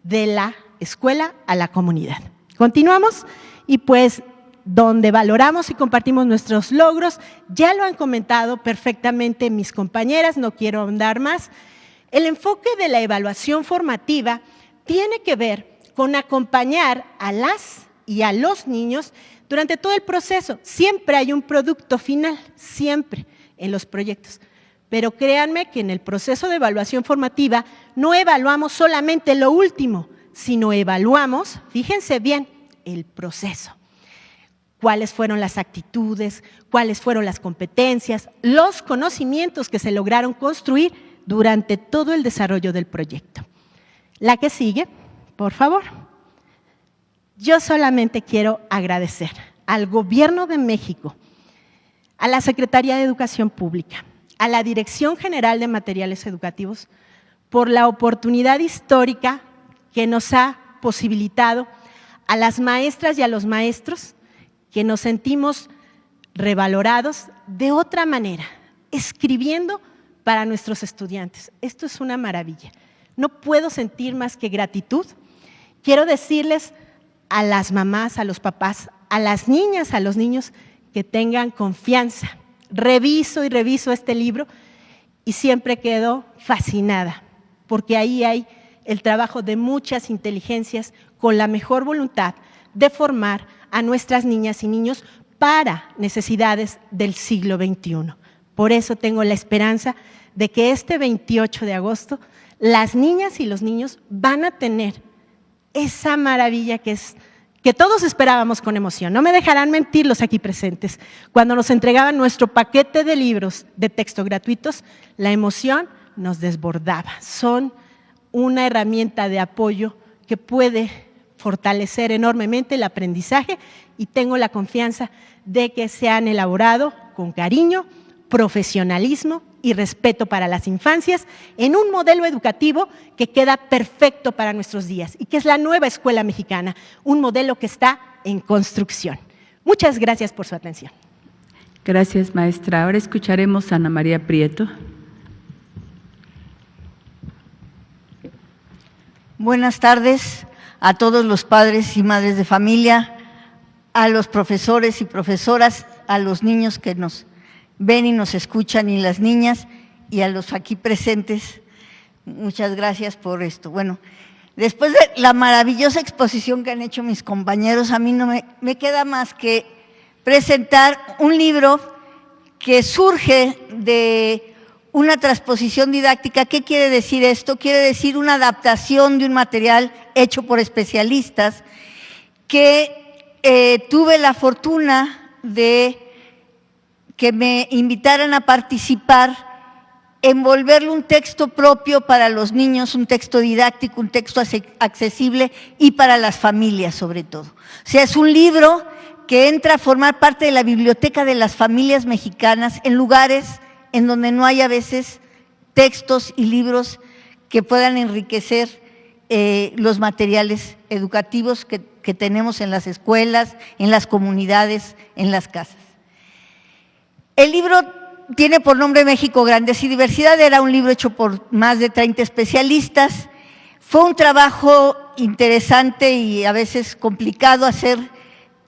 de la escuela a la comunidad. Continuamos y pues donde valoramos y compartimos nuestros logros. Ya lo han comentado perfectamente mis compañeras, no quiero ahondar más. El enfoque de la evaluación formativa tiene que ver con acompañar a las y a los niños durante todo el proceso. Siempre hay un producto final, siempre en los proyectos. Pero créanme que en el proceso de evaluación formativa no evaluamos solamente lo último, sino evaluamos, fíjense bien, el proceso. Cuáles fueron las actitudes, cuáles fueron las competencias, los conocimientos que se lograron construir durante todo el desarrollo del proyecto. La que sigue, por favor. Yo solamente quiero agradecer al Gobierno de México, a la Secretaría de Educación Pública, a la Dirección General de Materiales Educativos, por la oportunidad histórica que nos ha posibilitado, a las maestras y a los maestros, que nos sentimos revalorados de otra manera, escribiendo para nuestros estudiantes. Esto es una maravilla. No puedo sentir más que gratitud. Quiero decirles a las mamás, a los papás, a las niñas, a los niños, que tengan confianza. Reviso y reviso este libro y siempre quedo fascinada, porque ahí hay el trabajo de muchas inteligencias con la mejor voluntad de formar a nuestras niñas y niños para necesidades del siglo XXI. Por eso tengo la esperanza de que este 28 de agosto las niñas y los niños van a tener esa maravilla que todos esperábamos con emoción. No me dejarán mentir los aquí presentes. Cuando nos entregaban nuestro paquete de libros de texto gratuitos, la emoción nos desbordaba. Son una herramienta de apoyo que puede fortalecer enormemente el aprendizaje y tengo la confianza de que se han elaborado con cariño, profesionalismo y respeto para las infancias en un modelo educativo que queda perfecto para nuestros días y que es la nueva escuela mexicana, un modelo que está en construcción. Muchas gracias por su atención. Gracias, maestra. Ahora escucharemos a Ana María Prieto. Buenas tardes a todos los padres y madres de familia, a los profesores y profesoras, a los niños que nos ven y nos escuchan y las niñas y a los aquí presentes. Muchas gracias por esto. Bueno, después de la maravillosa exposición que han hecho mis compañeros, a mí no me queda más que presentar un libro que surge de una transposición didáctica. ¿Qué quiere decir esto? Quiere decir una adaptación de un material hecho por especialistas que tuve la fortuna de que me invitaran a participar, envolverle un texto propio para los niños, un texto didáctico, un texto accesible y para las familias sobre todo. O sea, es un libro que entra a formar parte de la biblioteca de las familias mexicanas en lugares en donde no hay a veces textos y libros que puedan enriquecer los materiales educativos que tenemos en las escuelas, en las comunidades, en las casas. El libro tiene por nombre México, Grandeza y Diversidad, era un libro hecho por más de 30 especialistas. Fue un trabajo interesante y a veces complicado hacer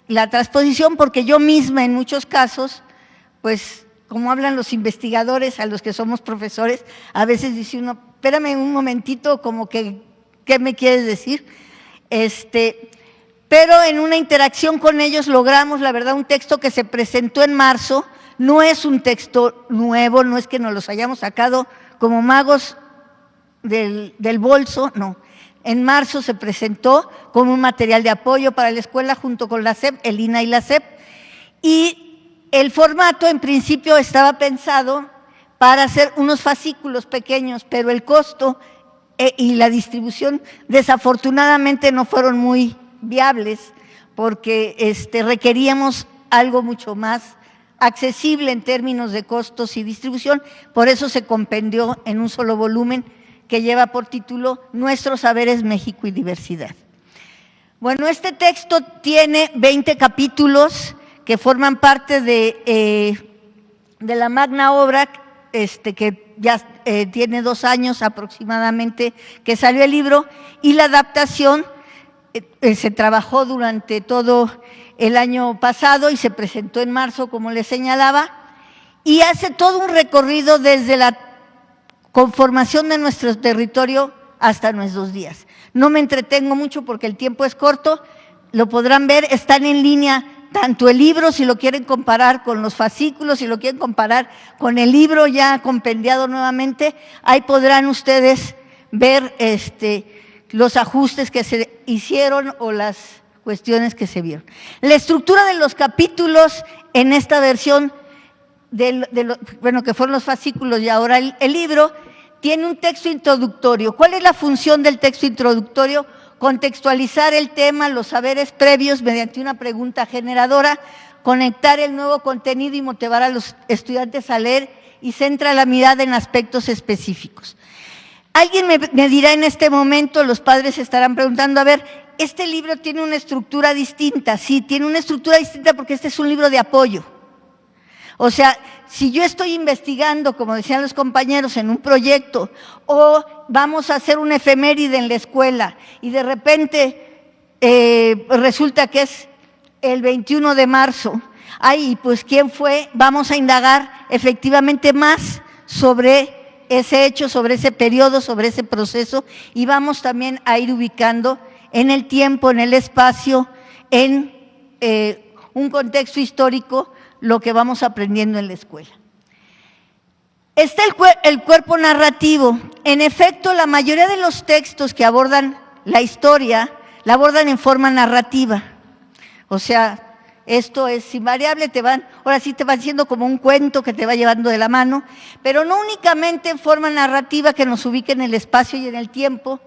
la transposición porque yo misma en muchos casos, pues como hablan los investigadores a los que somos profesores, a veces dice uno, espérame un momentito, como que, ¿qué me quieres decir? Pero en una interacción con ellos logramos, la verdad, un texto que se presentó en marzo. No es un texto nuevo, no es que nos los hayamos sacado como magos del bolso, no. En marzo se presentó como un material de apoyo para la escuela junto con la SEP, el INA y la SEP, y el formato en principio estaba pensado para hacer unos fascículos pequeños, pero el costo y la distribución desafortunadamente no fueron muy viables porque requeríamos algo mucho más accesible en términos de costos y distribución, por eso se compendió en un solo volumen que lleva por título Nuestros Saberes, México y Diversidad. Bueno, este texto tiene 20 capítulos que forman parte de la magna obra que ya tiene 2 años aproximadamente que salió el libro, y la adaptación se trabajó durante todo el año pasado y se presentó en marzo, como les señalaba, y hace todo un recorrido desde la conformación de nuestro territorio hasta nuestros días. No me entretengo mucho porque el tiempo es corto, lo podrán ver, están en línea tanto el libro, si lo quieren comparar con los fascículos, si lo quieren comparar con el libro ya compendiado nuevamente, ahí podrán ustedes ver los ajustes que se hicieron o las cuestiones que se vieron. La estructura de los capítulos en esta versión, que fueron los fascículos y ahora el libro, tiene un texto introductorio. ¿Cuál es la función del texto introductorio? Contextualizar el tema, los saberes previos mediante una pregunta generadora, conectar el nuevo contenido y motivar a los estudiantes a leer y centra la mirada en aspectos específicos. Alguien me dirá en este momento, los padres estarán preguntando, a ver, este libro tiene una estructura distinta. Sí, tiene una estructura distinta porque este es un libro de apoyo. O sea, si yo estoy investigando, como decían los compañeros, en un proyecto, o vamos a hacer una efeméride en la escuela, y de repente resulta que es el 21 de marzo, ay, pues ¿quién fue? Vamos a indagar efectivamente más sobre ese hecho, sobre ese periodo, sobre ese proceso, y vamos también a ir ubicando en el tiempo, en el espacio, en un contexto histórico, lo que vamos aprendiendo en la escuela. Está el cuerpo narrativo. En efecto, la mayoría de los textos que abordan la historia, la abordan en forma narrativa. O sea, esto es invariable, ahora sí te van siendo como un cuento que te va llevando de la mano, pero no únicamente en forma narrativa que nos ubique en el espacio y en el tiempo,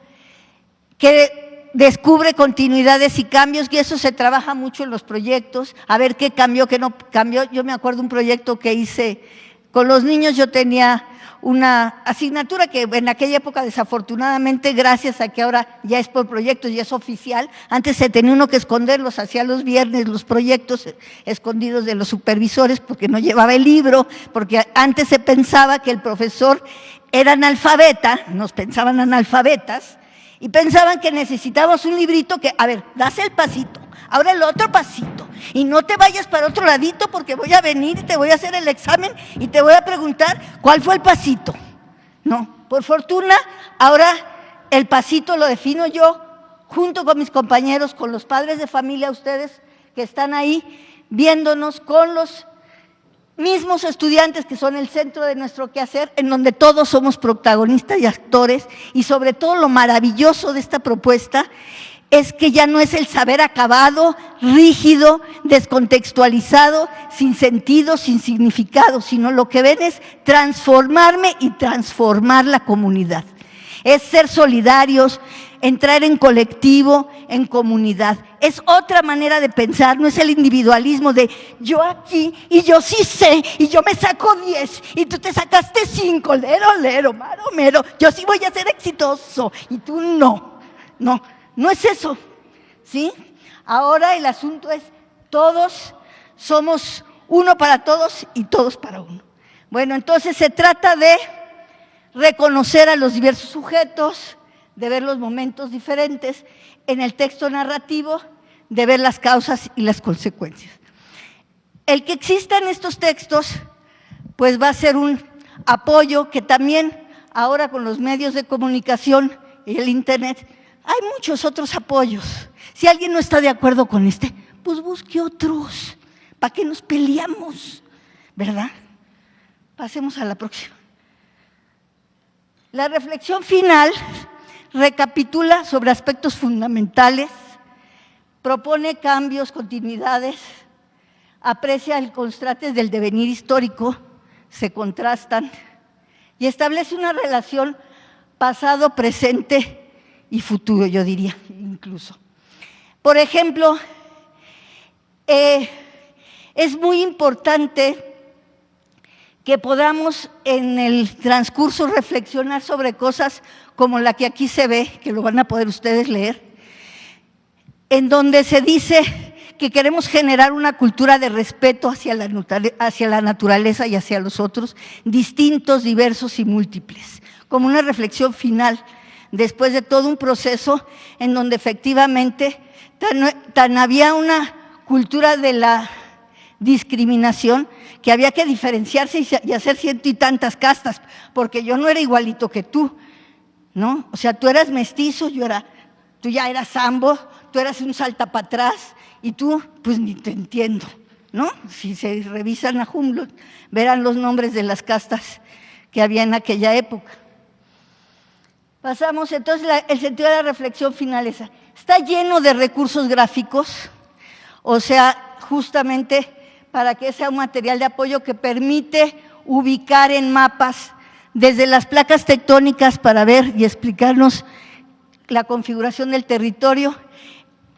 que descubre continuidades y cambios, y eso se trabaja mucho en los proyectos, a ver qué cambió, qué no cambió. Yo me acuerdo un proyecto que hice con los niños, yo tenía una asignatura que en aquella época desafortunadamente, gracias a que ahora ya es por proyectos, ya es oficial, antes se tenía uno que esconderlos, hacía los viernes los proyectos escondidos de los supervisores porque no llevaba el libro, porque antes se pensaba que el profesor era analfabeta, nos pensaban analfabetas, y pensaban que necesitábamos un librito que, a ver, das el pasito, ahora el otro pasito, y no te vayas para otro ladito porque voy a venir y te voy a hacer el examen y te voy a preguntar cuál fue el pasito. No, por fortuna, ahora el pasito lo defino yo, junto con mis compañeros, con los padres de familia, ustedes que están ahí viéndonos, con los mismos estudiantes que son el centro de nuestro quehacer, en donde todos somos protagonistas y actores, y sobre todo lo maravilloso de esta propuesta es que ya no es el saber acabado, rígido, descontextualizado, sin sentido, sin significado, sino lo que ven es transformarme y transformar la comunidad. Es ser solidarios, entrar en colectivo, en comunidad. Es otra manera de pensar, no es el individualismo de yo aquí y yo sí sé y yo me saco 10 y tú te sacaste 5, lero, maro, mero, yo sí voy a ser exitoso y tú no. No es eso, ¿sí? Ahora el asunto es todos somos uno para todos y todos para uno. Bueno, entonces se trata de reconocer a los diversos sujetos, de ver los momentos diferentes, en el texto narrativo, de ver las causas y las consecuencias. El que existan estos textos, pues va a ser un apoyo que también ahora con los medios de comunicación y el internet, hay muchos otros apoyos. Si alguien no está de acuerdo con pues busque otros. ¿Para qué nos peleamos? ¿Verdad? Pasemos a la próxima. La reflexión final recapitula sobre aspectos fundamentales, propone cambios, continuidades, aprecia el contraste del devenir histórico, se contrastan y establece una relación pasado, presente y futuro, yo diría incluso. Por ejemplo, es muy importante que podamos en el transcurso reflexionar sobre cosas como la que aquí se ve, que lo van a poder ustedes leer, en donde se dice que queremos generar una cultura de respeto hacia la naturaleza y hacia los otros, distintos, diversos y múltiples, como una reflexión final después de todo un proceso en donde efectivamente tan había una cultura de la discriminación que había que diferenciarse y hacer 100 y tantas castas, porque yo no era igualito que tú, ¿no? O sea, tú eras mestizo, tú ya eras sambo, tú eras un salta para atrás, y tú, pues ni te entiendo, ¿no? Si se revisan a Humboldt, verán los nombres de las castas que había en aquella época. Pasamos, entonces, el sentido de la reflexión final esa. Está lleno de recursos gráficos, o sea, justamente para que sea un material de apoyo que permite ubicar en mapas desde las placas tectónicas para ver y explicarnos la configuración del territorio.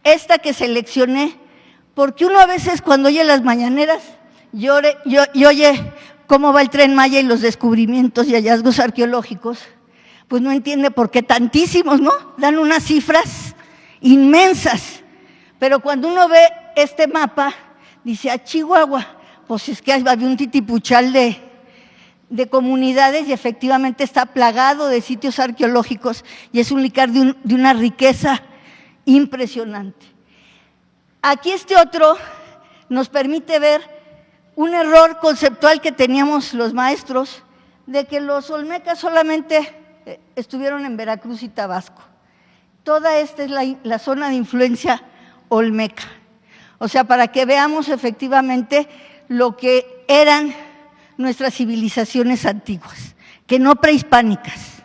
Esta que seleccioné, porque uno a veces cuando oye las mañaneras y oye cómo va el Tren Maya y los descubrimientos y hallazgos arqueológicos, pues no entiende por qué tantísimos, ¿no? Dan unas cifras inmensas, pero cuando uno ve este mapa, dice, a Chihuahua, pues es que había un titipuchal de comunidades y efectivamente está plagado de sitios arqueológicos y es un lugar de una riqueza impresionante. Aquí este otro nos permite ver un error conceptual que teníamos los maestros de que los olmecas solamente estuvieron en Veracruz y Tabasco. Toda esta es la zona de influencia olmeca. O sea, para que veamos efectivamente lo que eran nuestras civilizaciones antiguas, que no prehispánicas,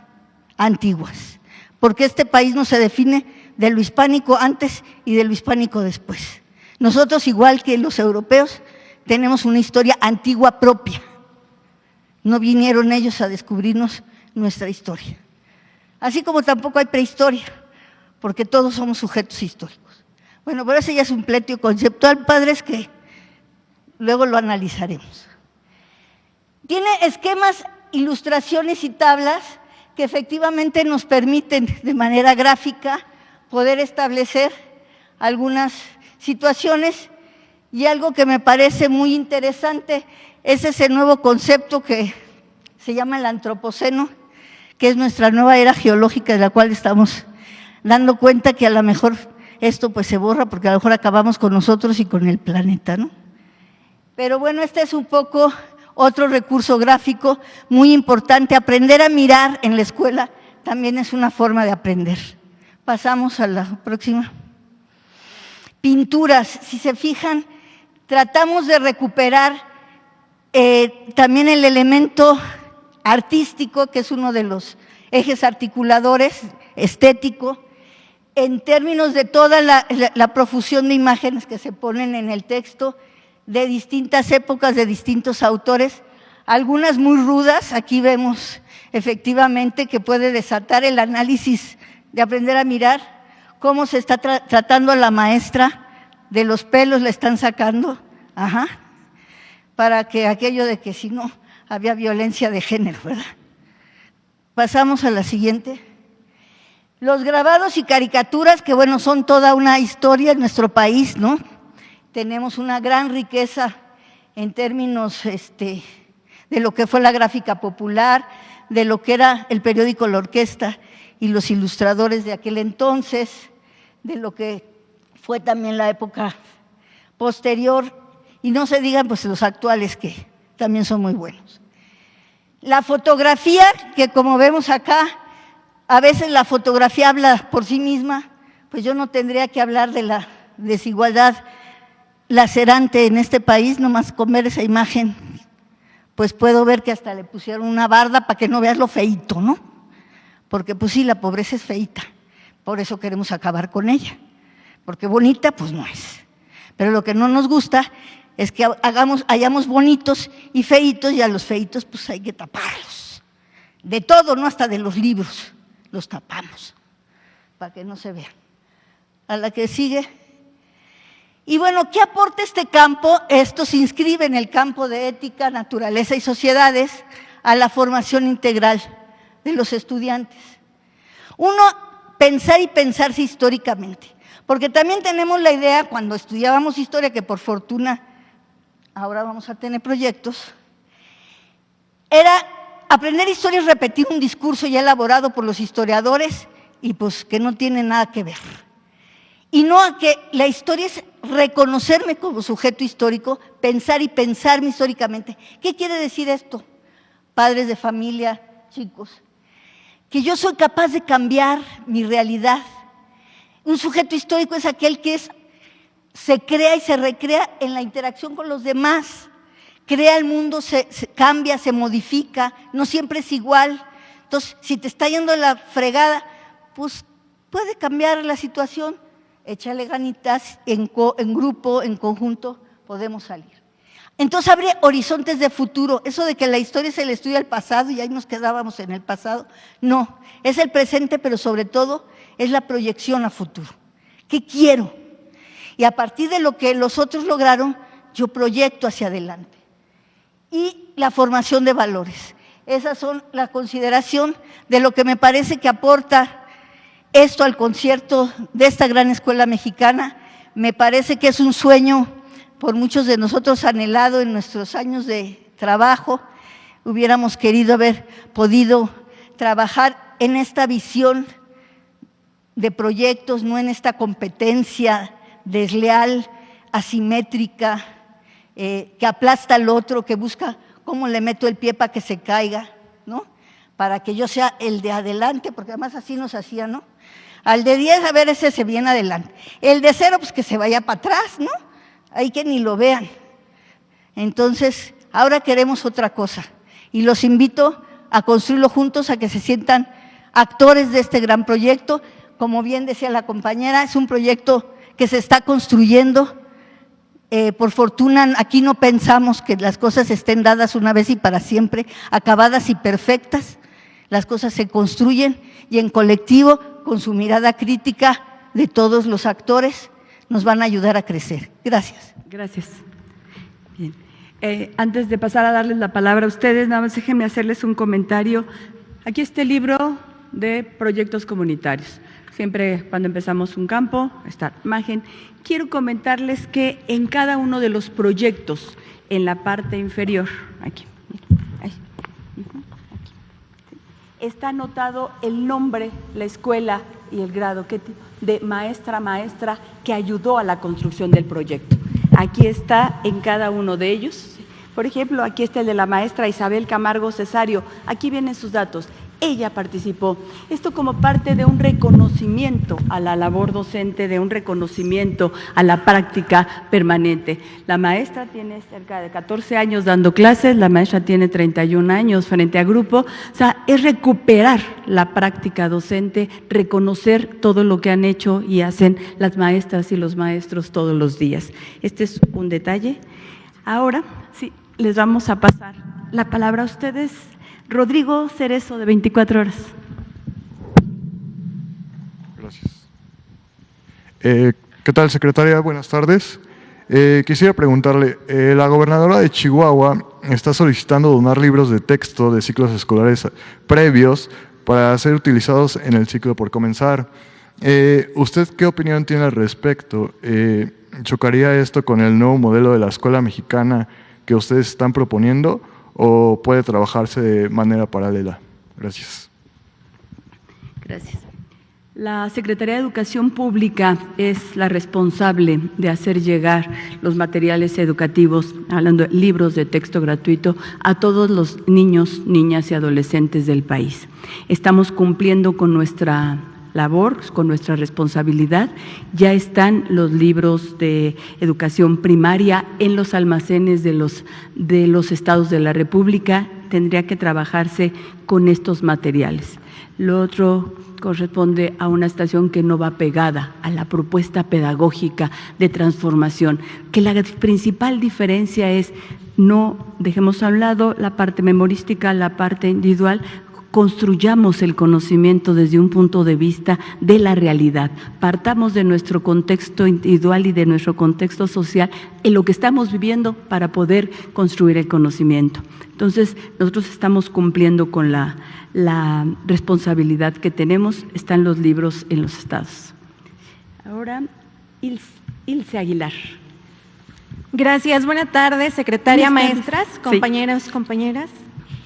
antiguas, porque este país no se define de lo hispánico antes y de lo hispánico después. Nosotros, igual que los europeos, tenemos una historia antigua propia. No vinieron ellos a descubrirnos nuestra historia. Así como tampoco hay prehistoria, porque todos somos sujetos históricos. Bueno, pero ese ya es un pleito conceptual, padres, que luego lo analizaremos. Tiene esquemas, ilustraciones y tablas que efectivamente nos permiten de manera gráfica poder establecer algunas situaciones, y algo que me parece muy interesante es ese nuevo concepto que se llama el antropoceno, que es nuestra nueva era geológica de la cual estamos dando cuenta que a lo mejor esto pues se borra porque a lo mejor acabamos con nosotros y con el planeta, ¿no? Pero bueno, este es un poco otro recurso gráfico muy importante. Aprender a mirar en la escuela también es una forma de aprender. Pasamos a la próxima. Pinturas, si se fijan, tratamos de recuperar también el elemento artístico, que es uno de los ejes articuladores, estético, en términos de toda la profusión de imágenes que se ponen en el texto, de distintas épocas, de distintos autores, algunas muy rudas. Aquí vemos efectivamente que puede desatar el análisis de aprender a mirar, cómo se está tratando a la maestra, de los pelos la están sacando, para que aquello de que si no había violencia de género, ¿verdad? Pasamos a la siguiente. Los grabados y caricaturas, que bueno, son toda una historia en nuestro país, ¿no? Tenemos una gran riqueza en términos de lo que fue la gráfica popular, de lo que era el periódico La Orquesta y los ilustradores de aquel entonces, de lo que fue también la época posterior, y no se digan pues los actuales, que también son muy buenos. La fotografía, que como vemos acá, a veces la fotografía habla por sí misma, pues yo no tendría que hablar de la desigualdad lacerante en este país, nomás con ver esa imagen, pues puedo ver que hasta le pusieron una barda para que no veas lo feíto, ¿no? Porque pues sí, la pobreza es feíta, por eso queremos acabar con ella, porque bonita pues no es. Pero lo que no nos gusta es que hayamos bonitos y feitos, y a los feitos pues hay que taparlos. De todo, no hasta de los libros, los tapamos, para que no se vean. A la que sigue. Y bueno, ¿qué aporta este campo? Esto se inscribe en el campo de ética, naturaleza y sociedades a la formación integral de los estudiantes. Uno, pensar y pensarse históricamente, porque también tenemos la idea, cuando estudiábamos historia, que por fortuna ahora vamos a tener proyectos, era aprender historia es repetir un discurso ya elaborado por los historiadores y pues que no tiene nada que ver. Y no a que la historia es reconocerme como sujeto histórico, pensar y pensarme históricamente. ¿Qué quiere decir esto? Padres de familia, chicos, que yo soy capaz de cambiar mi realidad. Un sujeto histórico es aquel que se crea y se recrea en la interacción con los demás. Crea el mundo, se cambia, se modifica, no siempre es igual. Entonces, si te está yendo la fregada, pues puede cambiar la situación. Échale ganitas, en grupo, en conjunto, podemos salir. Entonces abre horizontes de futuro. Eso de que la historia es el estudio del pasado y ahí nos quedábamos en el pasado, no, es el presente, pero sobre todo es la proyección a futuro. ¿Qué quiero? Y a partir de lo que los otros lograron, yo proyecto hacia adelante. Y la formación de valores. Esas son la consideración de lo que me parece que aporta esto al concierto de esta gran escuela mexicana. Me parece que es un sueño por muchos de nosotros anhelado en nuestros años de trabajo. Hubiéramos querido haber podido trabajar en esta visión de proyectos, no en esta competencia desleal, asimétrica, que aplasta al otro, que busca cómo le meto el pie para que se caiga, ¿no? Para que yo sea el de adelante, porque además así nos hacían, ¿no? Al de 10, a ver, ese se viene adelante. El de 0, pues que se vaya para atrás, ¿no? Ahí que ni lo vean. Entonces, ahora queremos otra cosa. Y los invito a construirlo juntos, a que se sientan actores de este gran proyecto. Como bien decía la compañera, es un proyecto que se está construyendo. Por fortuna, aquí no pensamos que las cosas estén dadas una vez y para siempre, acabadas y perfectas. Las cosas se construyen y en colectivo, con su mirada crítica de todos los actores, nos van a ayudar a crecer. Gracias. Gracias. Bien. Antes de pasar a darles la palabra a ustedes, nada más déjenme hacerles un comentario. Aquí está el libro de proyectos comunitarios. Siempre cuando empezamos un campo, esta imagen, quiero comentarles que en cada uno de los proyectos, en la parte inferior, aquí, ahí, aquí, está anotado el nombre, la escuela y el grado de maestra que ayudó a la construcción del proyecto. Aquí está en cada uno de ellos. Por ejemplo, aquí está el de la maestra Isabel Camargo Cesario. Aquí vienen sus datos. Ella participó. Esto como parte de un reconocimiento a la labor docente, de un reconocimiento a la práctica permanente. La maestra tiene cerca de 14 años dando clases, la maestra tiene 31 años frente a grupo. O sea, es recuperar la práctica docente, reconocer todo lo que han hecho y hacen las maestras y los maestros todos los días. Este es un detalle. Ahora, sí, les vamos a pasar la palabra a ustedes. Rodrigo Cerezo, de 24 horas. Gracias. ¿Qué tal, secretaria? Buenas tardes. Quisiera preguntarle, la gobernadora de Chihuahua está solicitando donar libros de texto de ciclos escolares previos para ser utilizados en el ciclo por comenzar. ¿Usted qué opinión tiene al respecto? ¿Chocaría esto con el nuevo modelo de la escuela mexicana que ustedes están proponiendo o puede trabajarse de manera paralela? Gracias. Gracias. La Secretaría de Educación Pública es la responsable de hacer llegar los materiales educativos, hablando de libros de texto gratuito, a todos los niños, niñas y adolescentes del país. Estamos cumpliendo con nuestra labor, con nuestra responsabilidad. Ya están los libros de educación primaria en los almacenes de los estados de la República. Tendría que trabajarse con estos materiales. Lo otro corresponde a una estación que no va pegada a la propuesta pedagógica de transformación, que la principal diferencia es no dejemos a un lado la parte memorística, la parte individual, construyamos el conocimiento desde un punto de vista de la realidad. Partamos de nuestro contexto individual y de nuestro contexto social en lo que estamos viviendo para poder construir el conocimiento. Entonces, nosotros estamos cumpliendo con la responsabilidad que tenemos. Están los libros en los estados. Ahora, Ilse Aguilar. Gracias. Buenas tardes, secretaria, Buenas tardes. maestras, compañeros, compañeras.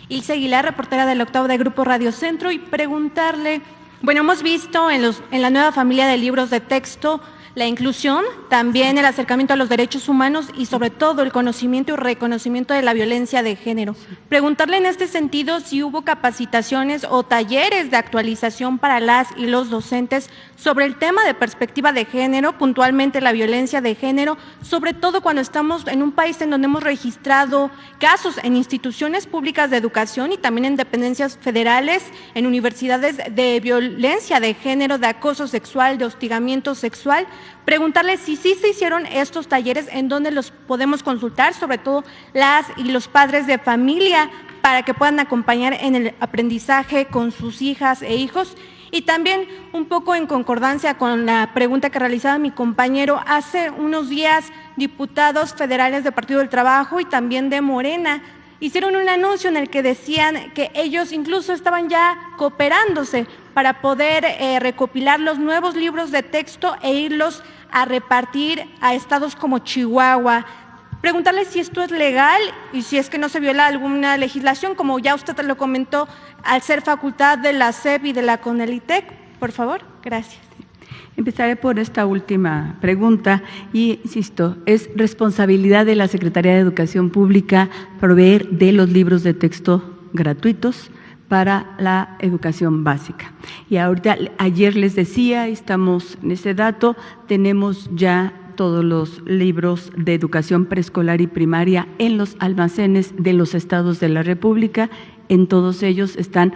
Ilse Aguilar, reportera del octavo de Grupo Radio Centro, y preguntarle, Bueno, hemos visto en la nueva familia de libros de texto la inclusión, también el acercamiento a los derechos humanos y sobre todo el conocimiento y reconocimiento de la violencia de género. Preguntarle en este sentido si hubo capacitaciones o talleres de actualización para las y los docentes sobre el tema de perspectiva de género, puntualmente la violencia de género, sobre todo cuando estamos en un país en donde hemos registrado casos en instituciones públicas de educación y también en dependencias federales, en universidades de violencia de género, de acoso sexual, de hostigamiento sexual. Preguntarles si sí se hicieron estos talleres, en donde los podemos consultar, sobre todo las y los padres de familia, para que puedan acompañar en el aprendizaje con sus hijas e hijos. Y también un poco en concordancia con la pregunta que realizaba mi compañero, hace unos días diputados federales del Partido del Trabajo y también de Morena hicieron un anuncio en el que decían que ellos incluso estaban ya cooperándose para poder recopilar los nuevos libros de texto e irlos a repartir a estados como Chihuahua. Preguntarle si esto es legal y si es que no se viola alguna legislación, como ya usted lo comentó, al ser facultad de la SEP y de la CONALITEC. Por favor, gracias. Empezaré por esta última pregunta y, insisto, es responsabilidad de la Secretaría de Educación Pública proveer de los libros de texto gratuitos para la educación básica. Y ahorita, ayer les decía, estamos en ese dato, tenemos ya todos los libros de educación preescolar y primaria en los almacenes de los estados de la República, en todos ellos están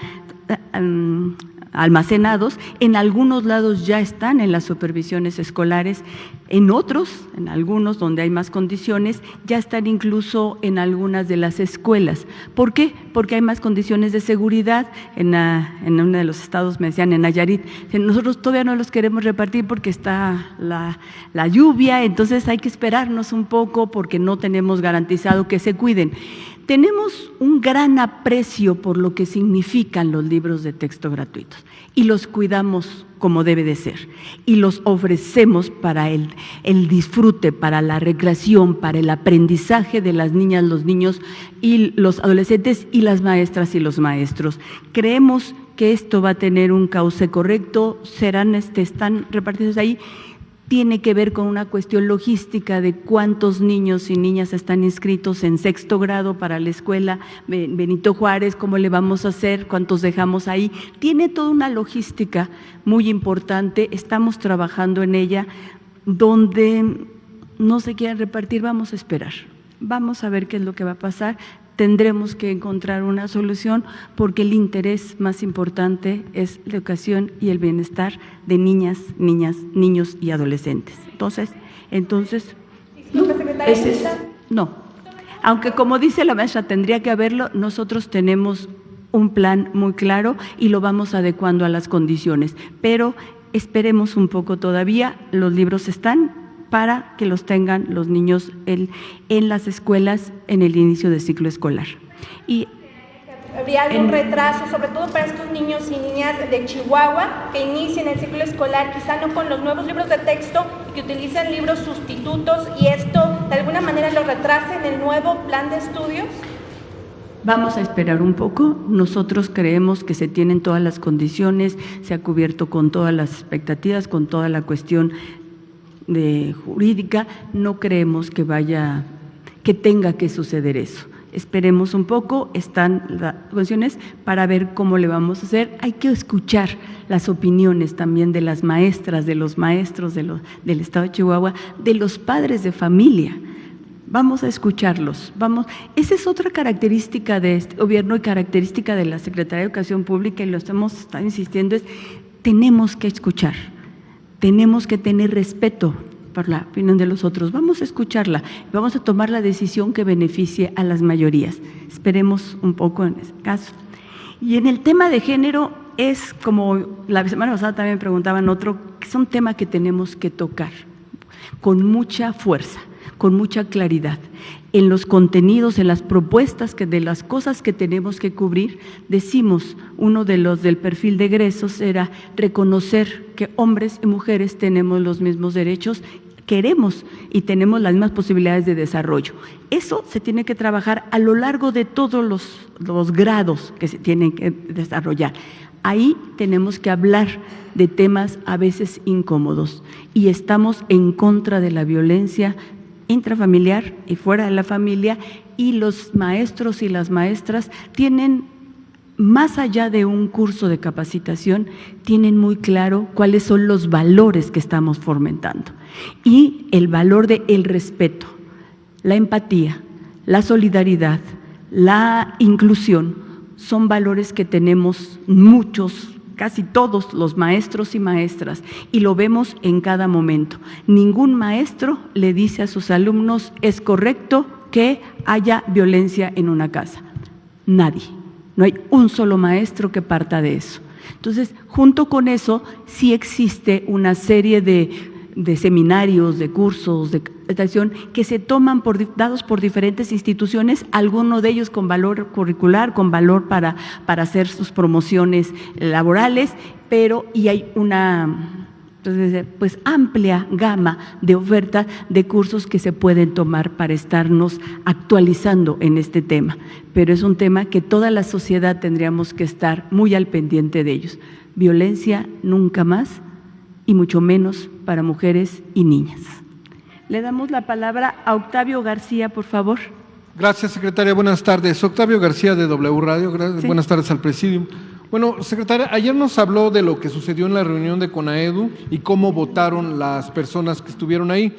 almacenados, en algunos lados ya están en las supervisiones escolares, en otros, en algunos donde hay más condiciones, ya están incluso en algunas de las escuelas. ¿Por qué? Porque hay más condiciones de seguridad. En uno de los estados me decían, en Nayarit, nosotros todavía no los queremos repartir porque está la lluvia, entonces hay que esperarnos un poco porque no tenemos garantizado que se cuiden. Tenemos un gran aprecio por lo que significan los libros de texto gratuitos y los cuidamos como debe de ser y los ofrecemos para el disfrute, para la recreación, para el aprendizaje de las niñas, los niños y los adolescentes y las maestras y los maestros. Creemos que esto va a tener un cauce correcto, están repartidos ahí. Tiene que ver con una cuestión logística de cuántos niños y niñas están inscritos en sexto grado para la escuela Benito Juárez, cómo le vamos a hacer, cuántos dejamos ahí. Tiene toda una logística muy importante, estamos trabajando en ella. Donde no se quieran repartir, vamos a esperar, vamos a ver qué es lo que va a pasar. Tendremos que encontrar una solución porque el interés más importante es la educación y el bienestar de niñas, niños y adolescentes. Entonces, no. Aunque como dice la maestra, tendría que haberlo, nosotros tenemos un plan muy claro y lo vamos adecuando a las condiciones, pero esperemos un poco todavía, los libros están para que los tengan los niños en las escuelas en el inicio del ciclo escolar. Y ¿habría algún retraso, sobre todo para estos niños y niñas de Chihuahua que inicien el ciclo escolar, quizá no con los nuevos libros de texto y que utilicen libros sustitutos y esto de alguna manera lo retrase en el nuevo plan de estudios? Vamos a esperar un poco. Nosotros creemos que se tienen todas las condiciones, se ha cubierto con todas las expectativas, con toda la cuestión jurídica. No creemos que tenga que suceder eso. Esperemos un poco, están las cuestiones para ver cómo le vamos a hacer. Hay que escuchar las opiniones también de las maestras, de los maestros del estado de Chihuahua, de los padres de familia. Vamos a escucharlos. Esa es otra característica de este gobierno y característica de la Secretaría de Educación Pública, y lo estamos insistiendo, tenemos que escuchar. Tenemos que tener respeto por la opinión de los otros. Vamos a escucharla, vamos a tomar la decisión que beneficie a las mayorías. Esperemos un poco en ese caso. Y en el tema de género es como la semana pasada también me preguntaban otro, es un tema que tenemos que tocar con mucha fuerza, con mucha claridad. En los contenidos, en las propuestas de las cosas que tenemos que cubrir, decimos, uno de los del perfil de egresos era reconocer que hombres y mujeres tenemos los mismos derechos, queremos y tenemos las mismas posibilidades de desarrollo. Eso se tiene que trabajar a lo largo de todos los grados que se tienen que desarrollar. ahí tenemos que hablar de temas a veces incómodos y estamos en contra de la violencia intrafamiliar y fuera de la familia, y los maestros y las maestras tienen, más allá de un curso de capacitación, tienen muy claro cuáles son los valores que estamos fomentando. Y el valor del respeto, la empatía, la solidaridad, la inclusión, son valores que tenemos muchos, casi todos los maestros y maestras, y lo vemos en cada momento. Ningún maestro le dice a sus alumnos, es correcto que haya violencia en una casa. Nadie. No hay un solo maestro que parta de eso. Entonces, junto con eso, sí existe una serie de seminarios, de cursos, de capacitación que se toman dados por diferentes instituciones, algunos de ellos con valor curricular, con valor para hacer sus promociones laborales, y hay una pues amplia gama de oferta de cursos que se pueden tomar para estarnos actualizando en este tema, pero es un tema que toda la sociedad tendríamos que estar muy al pendiente de ellos. Violencia nunca más, y mucho menos para mujeres y niñas. Le damos la palabra a Octavio García, por favor. Gracias, secretaria. Buenas tardes. Octavio García, de W Radio. Sí. Buenas tardes al presidium. Bueno, secretaria, ayer nos habló de lo que sucedió en la reunión de CONAEDU y cómo votaron las personas que estuvieron ahí.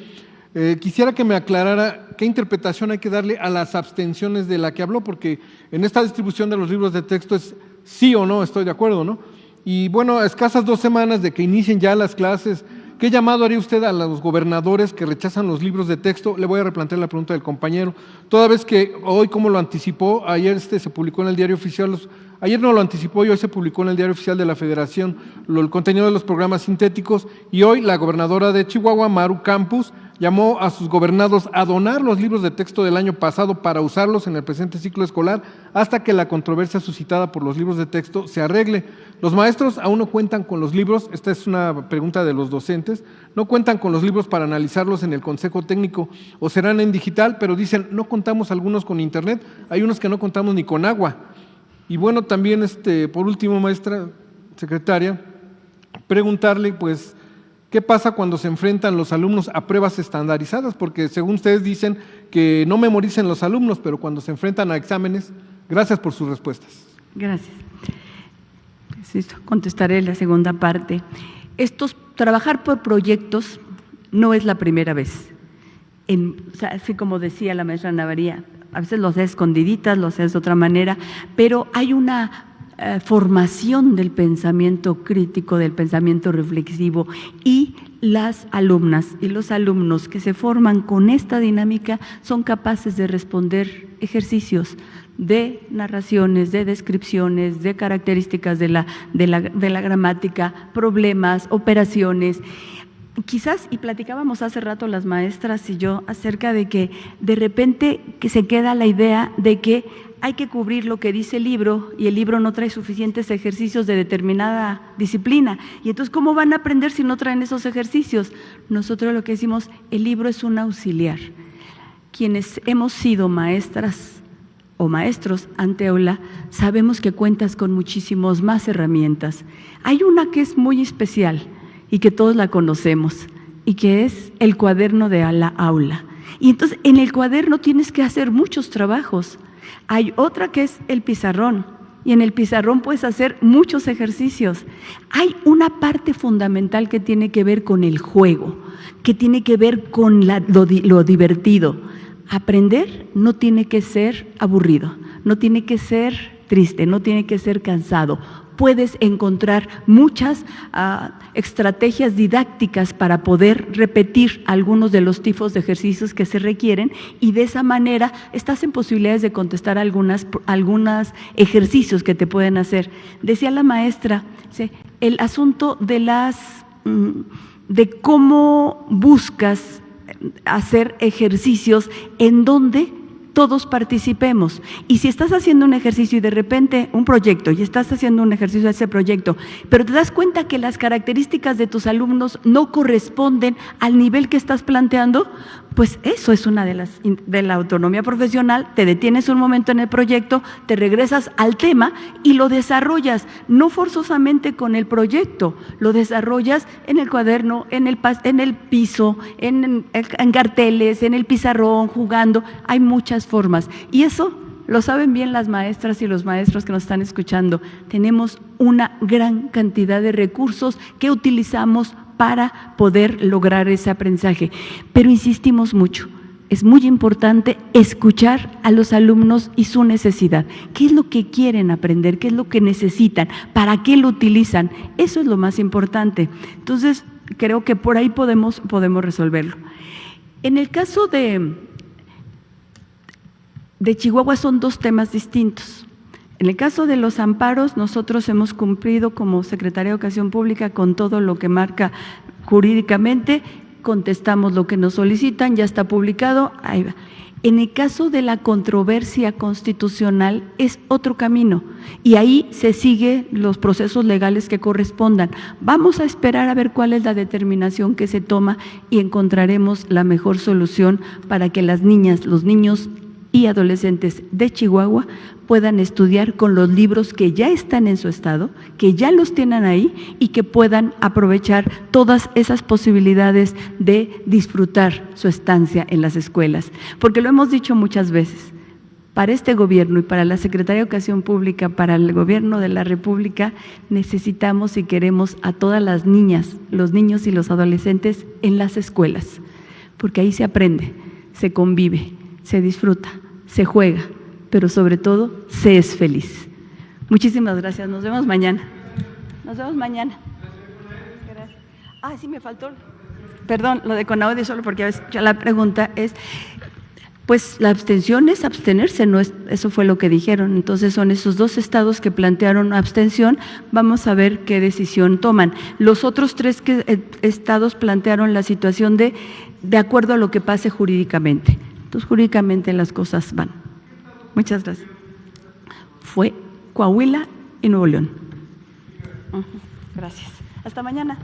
Quisiera que me aclarara qué interpretación hay que darle a las abstenciones de la que habló, porque en esta distribución de los libros de texto es sí o no, estoy de acuerdo, ¿no? Y bueno, a escasas 2 semanas de que inicien ya las clases, ¿qué llamado haría usted a los gobernadores que rechazan los libros de texto? Le voy a replantear la pregunta del compañero. Toda vez que hoy, como lo anticipó, ayer se publicó en el Diario Oficial, ayer no lo anticipó y hoy se publicó en el Diario Oficial de la Federación el contenido de los programas sintéticos, y hoy la gobernadora de Chihuahua, Maru Campos, llamó a sus gobernados a donar los libros de texto del año pasado para usarlos en el presente ciclo escolar hasta que la controversia suscitada por los libros de texto se arregle. Los maestros aún no cuentan con los libros, esta es una pregunta de los docentes, no cuentan con los libros para analizarlos en el Consejo Técnico o serán en digital, pero dicen, no contamos algunos con internet, hay unos que no contamos ni con agua. Y bueno, también por último, maestra, secretaria, preguntarle pues, ¿qué pasa cuando se enfrentan los alumnos a pruebas estandarizadas? Porque según ustedes dicen que no memoricen los alumnos, pero cuando se enfrentan a exámenes, gracias por sus respuestas. Gracias. Sí, contestaré la segunda parte. Trabajar por proyectos no es la primera vez. Así como decía la maestra Navarría, a veces los haces escondiditas, los haces de otra manera, pero hay una formación del pensamiento crítico, del pensamiento reflexivo, y las alumnas y los alumnos que se forman con esta dinámica son capaces de responder ejercicios de narraciones, de descripciones, de características de la gramática, problemas, operaciones. Quizás, y platicábamos hace rato las maestras y yo acerca de que de repente que se queda la idea de que hay que cubrir lo que dice el libro y el libro no trae suficientes ejercicios de determinada disciplina. Y entonces, ¿cómo van a aprender si no traen esos ejercicios? Nosotros lo que decimos, el libro es un auxiliar. Quienes hemos sido maestras o maestros ante aula, sabemos que cuentas con muchísimas más herramientas. Hay una que es muy especial y que todos la conocemos, y que es el cuaderno de la aula. Y entonces en el cuaderno tienes que hacer muchos trabajos. Hay otra que es el pizarrón, y en el pizarrón puedes hacer muchos ejercicios. Hay una parte fundamental que tiene que ver con el juego, que tiene que ver con lo divertido. Aprender no tiene que ser aburrido, no tiene que ser triste, no tiene que ser cansado. Puedes encontrar muchas estrategias didácticas para poder repetir algunos de los tipos de ejercicios que se requieren, y de esa manera estás en posibilidades de contestar algunos ejercicios que te pueden hacer. Decía la maestra, el asunto de cómo buscas hacer ejercicios en donde todos participemos. Y si estás haciendo un ejercicio y de repente un proyecto, y estás haciendo un ejercicio de ese proyecto, pero te das cuenta que las características de tus alumnos no corresponden al nivel que estás planteando, pues eso es una de la autonomía profesional. Te detienes un momento en el proyecto, te regresas al tema y lo desarrollas, no forzosamente con el proyecto, lo desarrollas en el cuaderno, en el piso, en carteles, en el pizarrón, jugando. Hay muchas formas y eso lo saben bien las maestras y los maestros que nos están escuchando. Tenemos una gran cantidad de recursos que utilizamos para poder lograr ese aprendizaje. Pero insistimos mucho, es muy importante escuchar a los alumnos y su necesidad. ¿Qué es lo que quieren aprender? ¿Qué es lo que necesitan? ¿Para qué lo utilizan? Eso es lo más importante. Entonces, creo que por ahí podemos resolverlo. En el caso de Chihuahua son dos temas distintos. En el caso de los amparos, nosotros hemos cumplido como Secretaría de Educación Pública con todo lo que marca jurídicamente, contestamos lo que nos solicitan, ya está publicado, ahí va. En el caso de la controversia constitucional es otro camino y ahí se siguen los procesos legales que correspondan. Vamos a esperar a ver cuál es la determinación que se toma y encontraremos la mejor solución para que las niñas, los niños y adolescentes de Chihuahua puedan estudiar con los libros que ya están en su estado, que ya los tienen ahí y que puedan aprovechar todas esas posibilidades de disfrutar su estancia en las escuelas. Porque lo hemos dicho muchas veces, para este gobierno y para la Secretaría de Educación Pública, para el gobierno de la República, necesitamos y queremos a todas las niñas, los niños y los adolescentes en las escuelas, porque ahí se aprende, se convive, se disfruta, se juega, pero sobre todo se es feliz. Muchísimas gracias, nos vemos mañana. Nos vemos mañana. Gracias. Ah, sí, me faltó. Perdón, lo de CONAUDI solo porque a veces ya la pregunta es, pues la abstención es abstenerse, no es, eso fue lo que dijeron. Entonces son esos dos estados que plantearon abstención, vamos a ver qué decisión toman. Los otros tres estados plantearon la situación de acuerdo a lo que pase jurídicamente. Entonces, jurídicamente las cosas van. Muchas gracias. Fue Coahuila y Nuevo León. Gracias. Hasta mañana.